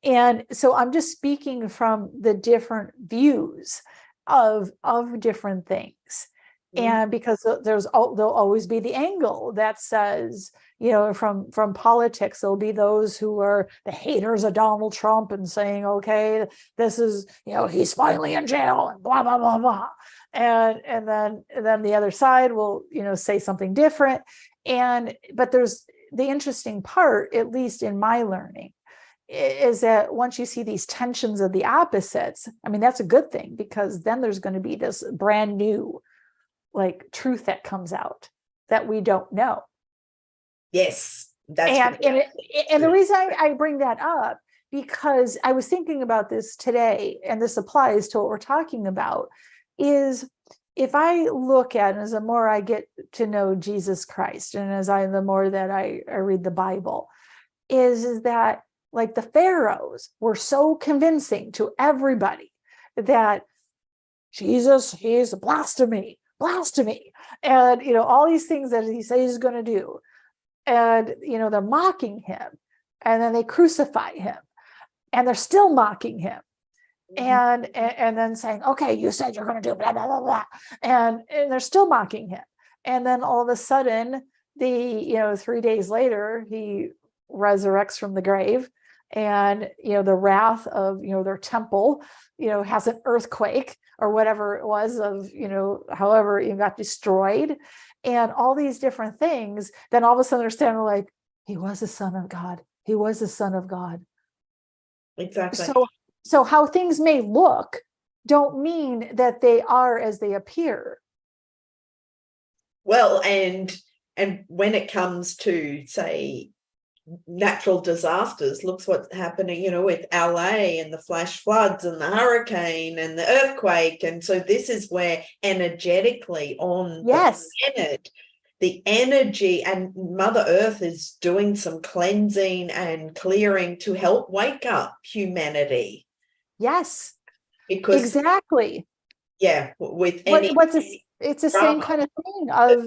And so I'm just speaking from the different views of different things. And because there'll always be the angle that says, from politics, there'll be those who are the haters of Donald Trump and saying, okay, this is, he's finally in jail and blah, blah, blah, blah. And then the other side will, say something different. But there's the interesting part, at least in my learning, is that once you see these tensions of the opposites, I mean, that's a good thing, because then there's going to be this brand new like truth that comes out that we don't know. Yes, that's and the reason I bring that up, because I was thinking about this today, and this applies to what we're talking about, is if I look at, and as the more I get to know Jesus Christ, and the more that I read the Bible, is that like the pharaohs were so convincing to everybody that Jesus, he's blasphemy, and all these things that he says he's going to do, and they're mocking him, and then they crucify him, and they're still mocking him, and then saying, okay, you said you're going to do blah blah blah blah, and they're still mocking him, and then all of a sudden, 3 days later, he resurrects from the grave, and the wrath of their temple has an earthquake or whatever it was of however it got destroyed, and all these different things. Then all of a sudden they're standing like, he was the Son of God, he was the Son of God. Exactly. So how things may look don't mean that they are as they appear. Well, and when it comes to, say, natural disasters, looks what's happening, with LA and the flash floods and the hurricane and the earthquake. And so this is where energetically on the planet, the energy, and Mother Earth is doing some cleansing and clearing to help wake up humanity. Yes, because exactly. Yeah, with it's the same kind of thing of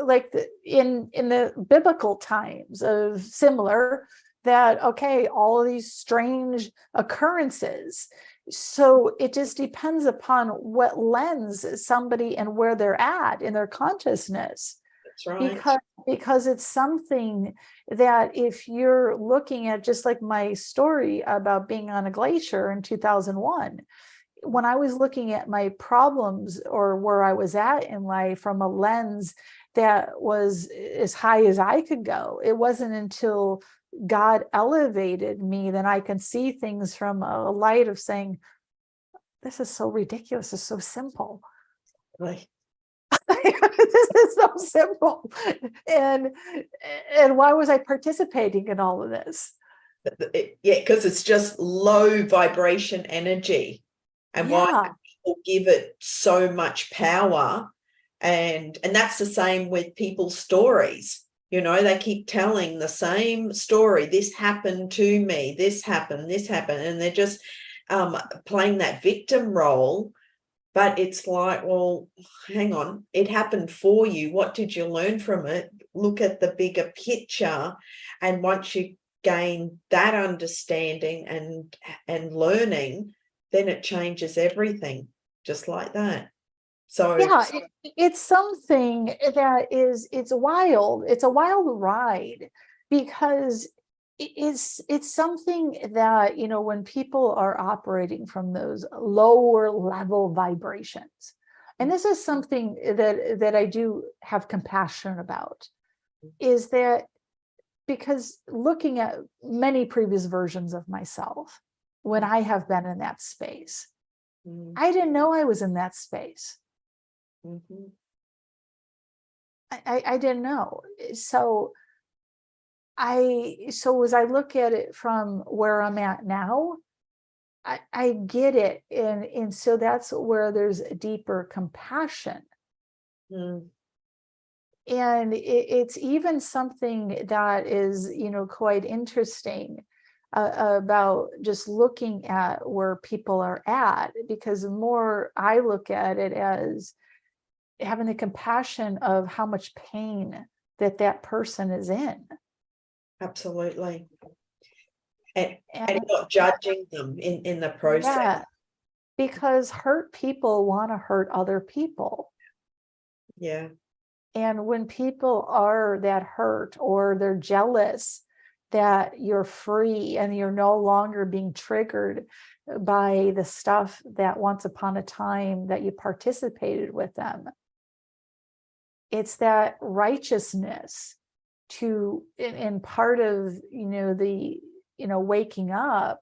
like in the biblical times of similar, that okay, all of these strange occurrences. So it just depends upon what lens somebody and where they're at in their consciousness. That's right. Because it's something that if you're looking at, just like my story about being on a glacier in 2001, when I was looking at my problems or where I was at in life from a lens that was as high as I could go, it wasn't until God elevated me that I can see things from a light of saying, this is so ridiculous, it's so simple. Right. This is so simple. And why was I participating in all of this? Yeah, because it's just low vibration energy. And why people give it so much power. And that's the same with people's stories. They keep telling the same story. This happened to me, this happened. And they're just playing that victim role. But it's like, well, hang on, it happened for you. What did you learn from it? Look at the bigger picture. And once you gain that understanding and learning, then it changes everything, just like that. So it's something that it's wild. It's a wild ride, because it's something that, when people are operating from those lower level vibrations, and this is something that I do have compassion about, is that because looking at many previous versions of myself, when I have been in that space, I didn't know I was in that space. I didn't know. So as I look at it from where I'm at now, I get it. And so that's where there's a deeper compassion. And it's even something that is, quite interesting about just looking at where people are at, because the more I look at it as having the compassion of how much pain that person is in. Absolutely. And not judging them in the process. Yeah, because hurt people want to hurt other people. Yeah. And when people are that hurt, or they're jealous that you're free and you're no longer being triggered by the stuff that once upon a time that you participated with them, it's that righteousness and part of, the, waking up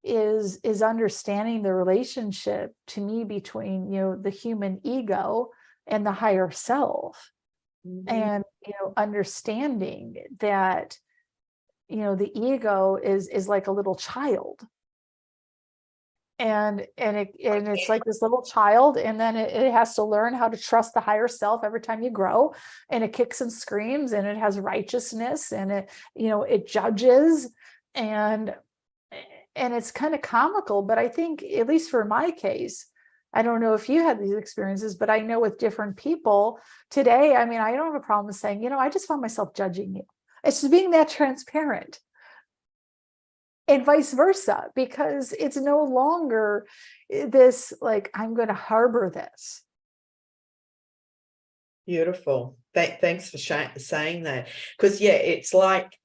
is understanding the relationship, to me, between, the human ego and the higher self. And, understanding that, the ego is like a little child. And it's like this little child, and then it has to learn how to trust the higher self every time you grow, and it kicks and screams, and it has righteousness, and it judges, and it's kind of comical. But I think, at least for my case, I don't know if you had these experiences, but I know with different people today, I mean, I don't have a problem saying, I just found myself judging you. It's just being that transparent. And vice versa, because it's no longer this, like, I'm going to harbor this. Beautiful. Thanks for saying that. Because, it's like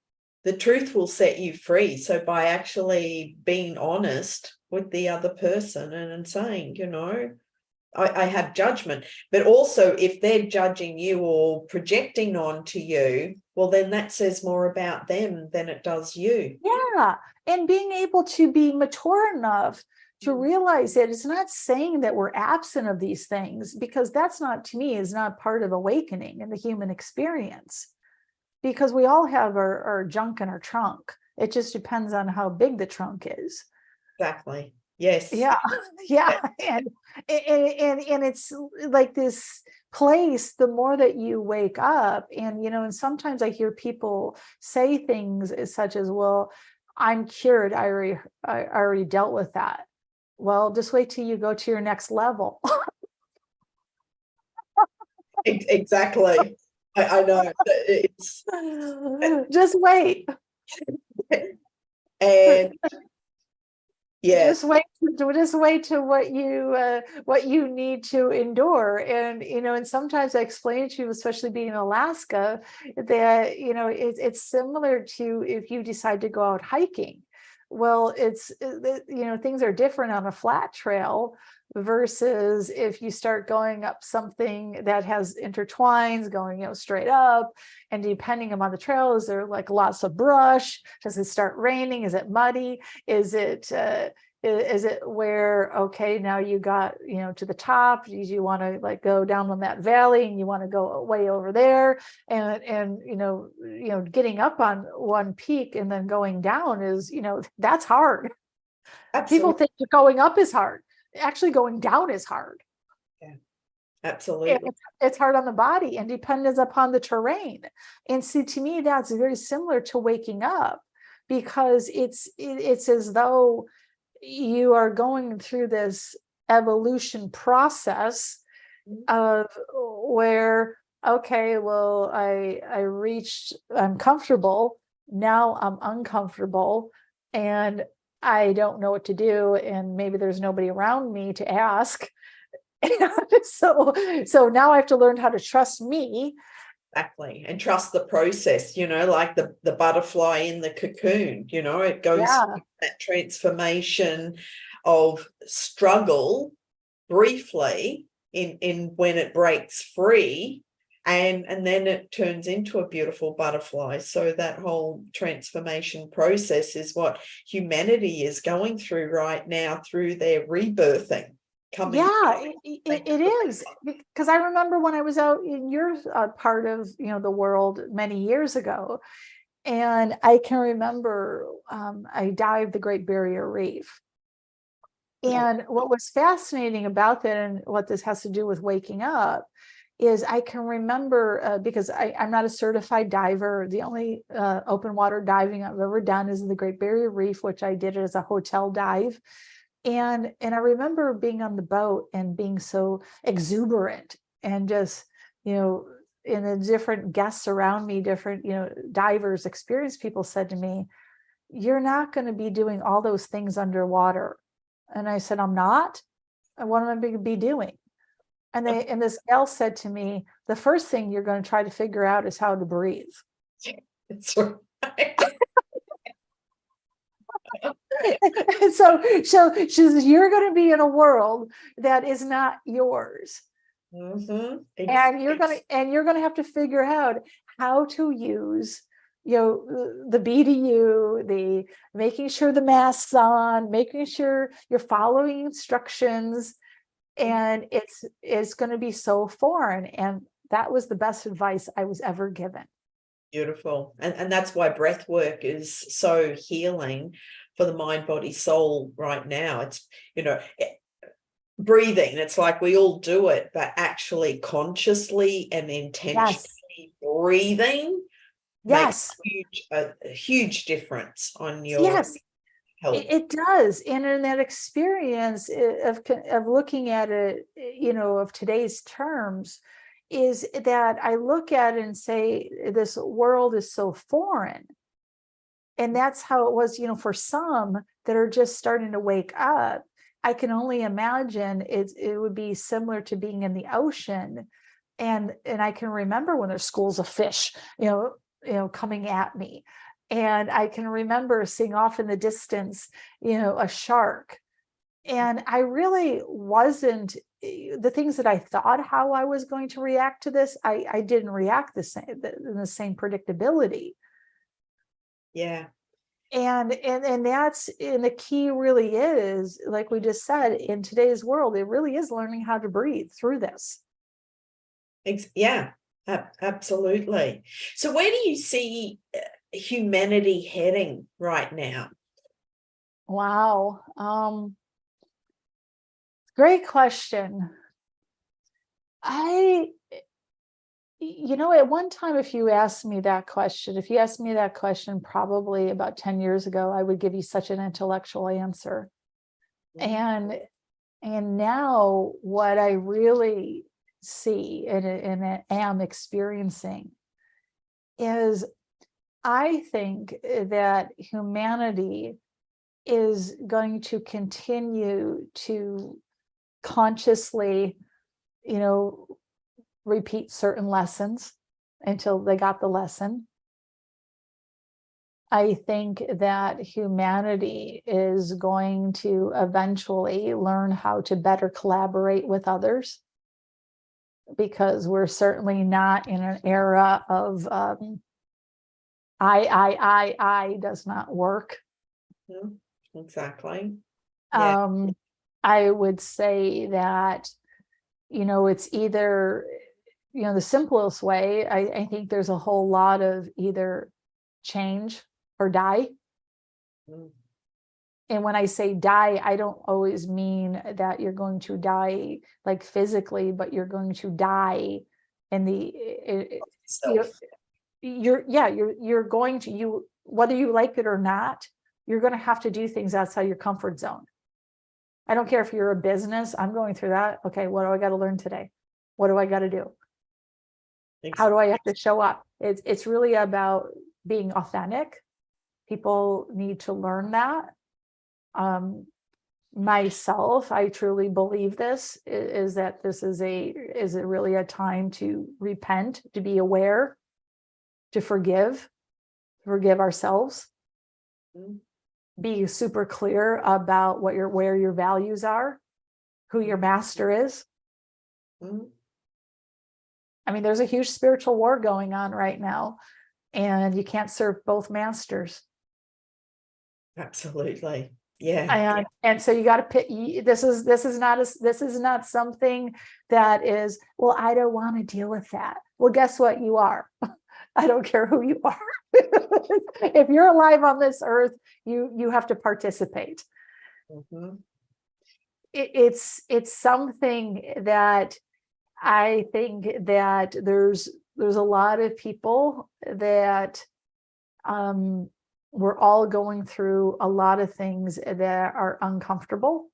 the truth will set you free. So by actually being honest with the other person and saying, I have judgment, but also if they're judging you or projecting onto you, well, then that says more about them than it does you. Yeah. And being able to be mature enough to realize that it's not saying that we're absent of these things, because that's not, to me, is not part of awakening in the human experience, because we all have our junk in our trunk. It just depends on how big the trunk is. Exactly. Yes. Yeah. Yeah. And it's like this place, the more that you wake up, and sometimes I hear people say things such as, well, I'm cured. I already dealt with that. Well, just wait till you go to your next level. Exactly. I know. It's just wait. And just wait to what you need to endure. And sometimes I explain to you, especially being in Alaska, that it's similar to if you decide to go out hiking. Well, it's things are different on a flat trail versus if you start going up something that has intertwines going straight up, and depending on the trail, is there like lots of brush? Does it start raining? Is it muddy? Is it where, okay, now you got to the top, you want to like go down on that valley, and you want to go way over there, and getting up on one peak and then going down is that's hard. Absolutely. People think that going up is hard. Actually, going down is hard. Yeah, absolutely. It's hard on the body and depends upon the terrain. And see, to me, that's very similar to waking up, because it's as though you are going through this evolution process of where, okay, well, I'm comfortable. Now I'm uncomfortable, and I don't know what to do, and maybe there's nobody around me to ask. So now I have to learn how to trust me, Exactly. And trust the process, like the butterfly in the cocoon, it goes Yeah. through that transformation of struggle briefly in when it breaks free, and then it turns into a beautiful butterfly. So that whole transformation process is what humanity is going through right now through their rebirthing. Yeah, it is, because I remember when I was out in your part of the world many years ago, and I can remember I dived the Great Barrier Reef. And what was fascinating about that, and what this has to do with waking up, is I can remember, because I'm not a certified diver. The only open water diving I've ever done is in the Great Barrier Reef, which I did as a hotel dive. And I remember being on the boat and being so exuberant, and just, in the different guests around me, different, divers, experienced people said to me, "You're not going to be doing all those things underwater." And I said, "I'm not. And what am I going to be doing?" And this gal said to me, "The first thing you're going to try to figure out is how to breathe." It's right. so she says, "You're going to be in a world that is not yours." Mm-hmm. And you're going to have to figure out how to use the BDU, the making sure the mask's on, making sure you're following instructions, and it's going to be so foreign. And that was the best advice I was ever given. Beautiful. And that's why breath work is so healing for the mind, body, soul right now. It's, breathing. It's like we all do it, but actually consciously and intentionally breathing makes a huge difference on your health. It does. And in that experience of looking at it, of today's terms, is that I look at it and say, this world is so foreign. And that's how it was, for some that are just starting to wake up. I can only imagine it would be similar to being in the ocean. And I can remember when there's schools of fish, coming at me. And I can remember seeing off in the distance, a shark. And I really wasn't, the things that I thought how I was going to react to this, I didn't react in the same predictability. Yeah. And that's, and the key really is, like we just said, in today's world, it really is learning how to breathe through this. Yeah, absolutely. So where do you see humanity heading right now? Wow. Great question. At one time, if you asked me that question probably about 10 years ago, I would give you such an intellectual answer. And now what I really see and am experiencing is, I think that humanity is going to continue to consciously, repeat certain lessons until they got the lesson. I think that humanity is going to eventually learn how to better collaborate with others, because we're certainly not in an era of I does not work. Exactly. Yeah. I would say that, it's either, the simplest way, I think there's a whole lot of either change or die. And when I say die, I don't always mean that you're going to die like physically, but you're going to die in you're going to, whether you like it or not, you're going to have to do things outside your comfort zone. I don't care if you're a business. I'm going through that. Okay, what do I got to learn today? What do I got to do? How do I have to show up? It's really about being authentic. People need to learn that. myself, I truly believe this is that this is really a time to repent, to be aware, to forgive ourselves, be super clear about where your values are, who your master is. I mean, there's a huge spiritual war going on right now, and you can't serve both masters. Absolutely. Yeah. And so you got to pick. This is not something that is, well, I don't want to deal with that. Well, guess what? You are. I don't care who you are. If you're alive on this earth, you have to participate. It's something that I think that there's a lot of people that we're all going through a lot of things that are uncomfortable.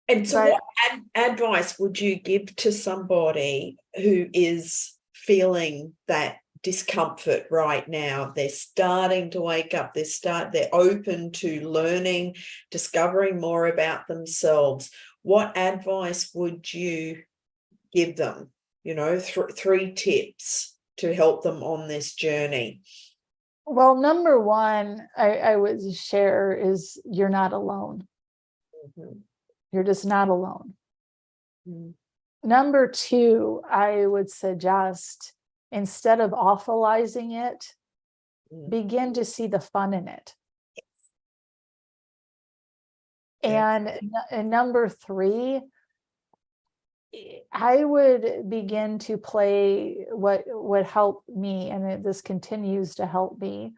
And so what advice would you give to somebody who is feeling that discomfort right now? They're starting to wake up, they're open to learning, discovering more about themselves. What advice would you give them? You know, three tips to help them on this journey. Well, number one, I would share is you're not alone. You're just not alone. Number two, I would suggest, instead of awfulizing it, begin to see the fun in it. And number three, I would begin to play what helped me, and this continues to help me,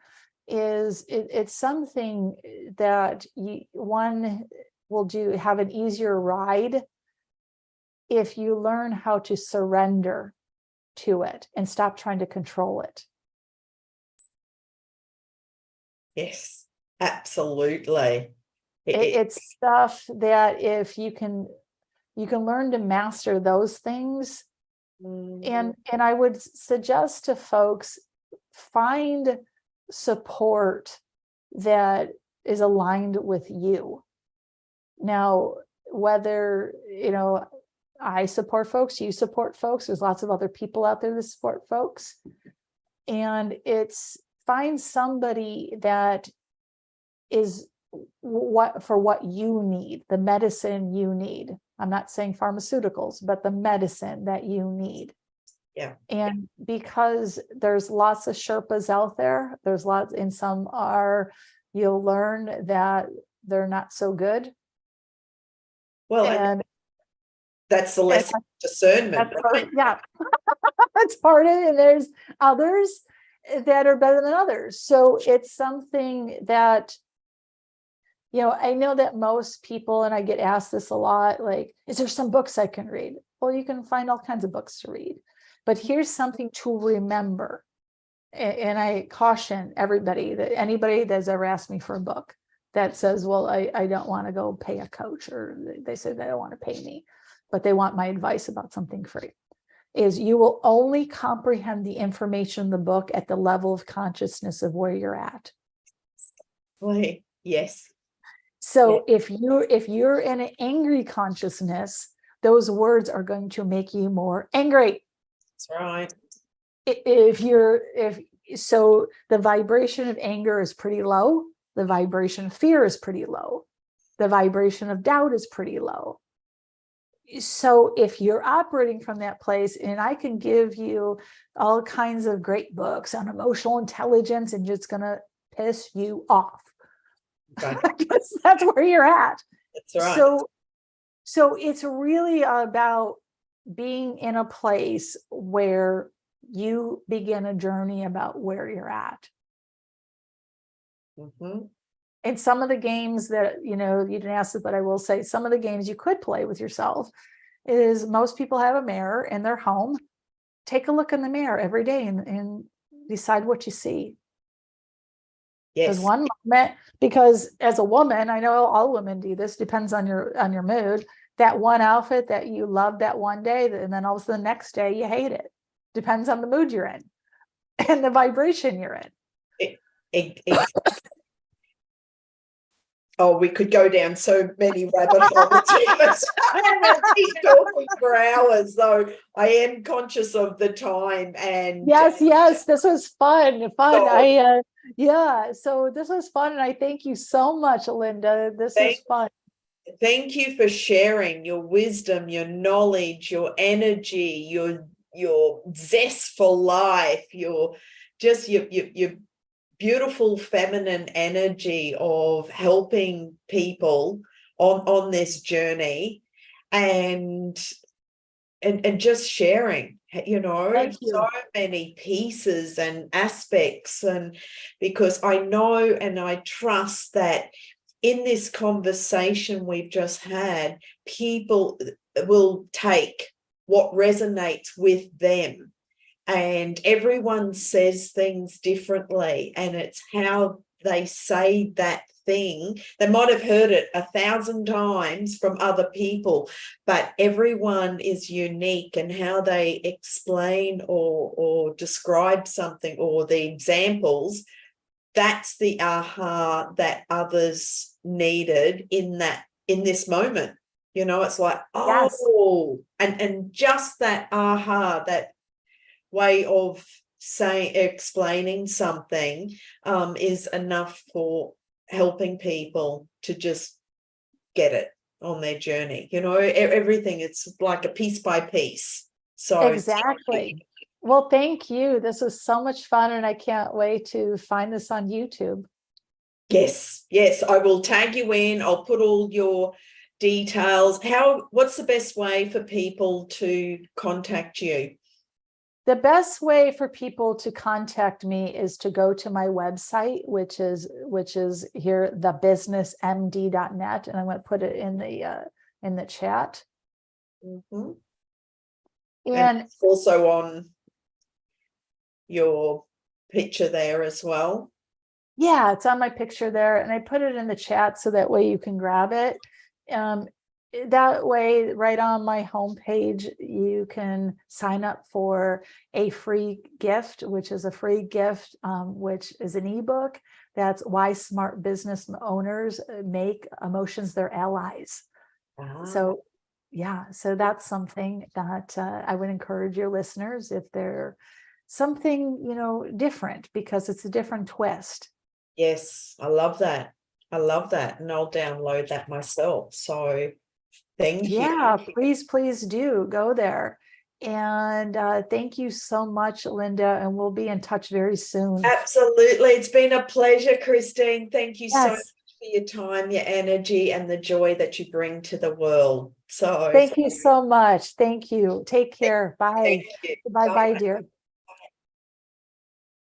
is it's something that one will have an easier ride if you learn how to surrender to it and stop trying to control it. Yes, absolutely. It's stuff that if you can learn to master those things. And I would suggest to folks, find support that is aligned with you. Now, whether, I support folks, you support folks, there's lots of other people out there that support folks. And find somebody that is what you need, the medicine you need. I'm not saying pharmaceuticals, but the medicine that you need. Yeah. And because there's lots of Sherpas out there, and some you'll learn that they're not so good. Well, and that's the lesson of discernment. Yeah. That's part of it. And there's others that are better than others. So it's something that, I know that most people, and I get asked this a lot, like, is there some books I can read? Well, you can find all kinds of books to read, but here's something to remember. And I caution everybody, that anybody that's ever asked me for a book that says, well, I don't want to go pay a coach, or they say they don't want to pay me, but they want my advice about something free, is you will only comprehend the information in the book at the level of consciousness of where you're at. Yes. So if you're in an angry consciousness, those words are going to make you more angry. That's right. So the vibration of anger is pretty low. The vibration of fear is pretty low. The vibration of doubt is pretty low. So if you're operating from that place, and I can give you all kinds of great books on emotional intelligence, and it's going to piss you off. Okay. That's where you're at. That's right. So it's really about being in a place where you begin a journey about where you're at. And some of the games that, you didn't ask this, but I will say, some of the games you could play with yourself is, most people have a mirror in their home. Take a look in the mirror every day and decide what you see. Yes. Because as a woman, I know all women do this, depends on your mood. That one outfit that you loved that one day, and then all of a sudden the next day you hate it. Depends on the mood you're in and the vibration you're in. Oh, we could go down so many rabbit holes. And keep talking for hours, though I am conscious of the time. And yes, this was fun. so Yeah, so this was fun, and I thank you so much, Linda. This was fun. thank you for sharing your wisdom, your knowledge, your energy, your zest for life, your beautiful feminine energy of helping people on this journey, and just sharing, Thank so you. many pieces and aspects. And because I know and I trust that in this conversation we've just had, people will take what resonates with them, and everyone says things differently, and it's how they say that thing. They might have heard it 1,000 times from other people, but everyone is unique, and how they explain or describe something, or the examples, that's the aha that others needed in this moment. It's like, Yes, oh, and just that aha, that way of explaining something is enough for helping people to just get it on their journey. Everything, it's like a piece by piece. So exactly. Well, thank you. This was so much fun, and I can't wait to find this on YouTube. yes, I will tag you in. I'll put all your details. What's the best way for people to contact you? The best way for people to contact me is to go to my website, which is here, thebusinessmd.net, and I'm going to put it in the chat. Mm-hmm. And it's also on your picture there as well. Yeah, it's on my picture there, and I put it in the chat so that way you can grab it. That way, right on my homepage, you can sign up for a free gift, which is which is an ebook. That's why smart business owners make emotions their allies. So yeah, so that's something that I would encourage your listeners, if they're something different, because it's a different twist. Yes, I love that. And I'll download that myself. So thank you. Yeah, please do go there. And thank you so much, Linda, and we'll be in touch very soon. Absolutely. It's been a pleasure, Christine. Thank you so much Yes, for your time, your energy, and the joy that you bring to the world. So thank you so much. Thank you. Take care. thank Bye. you. Bye, Bye. dear.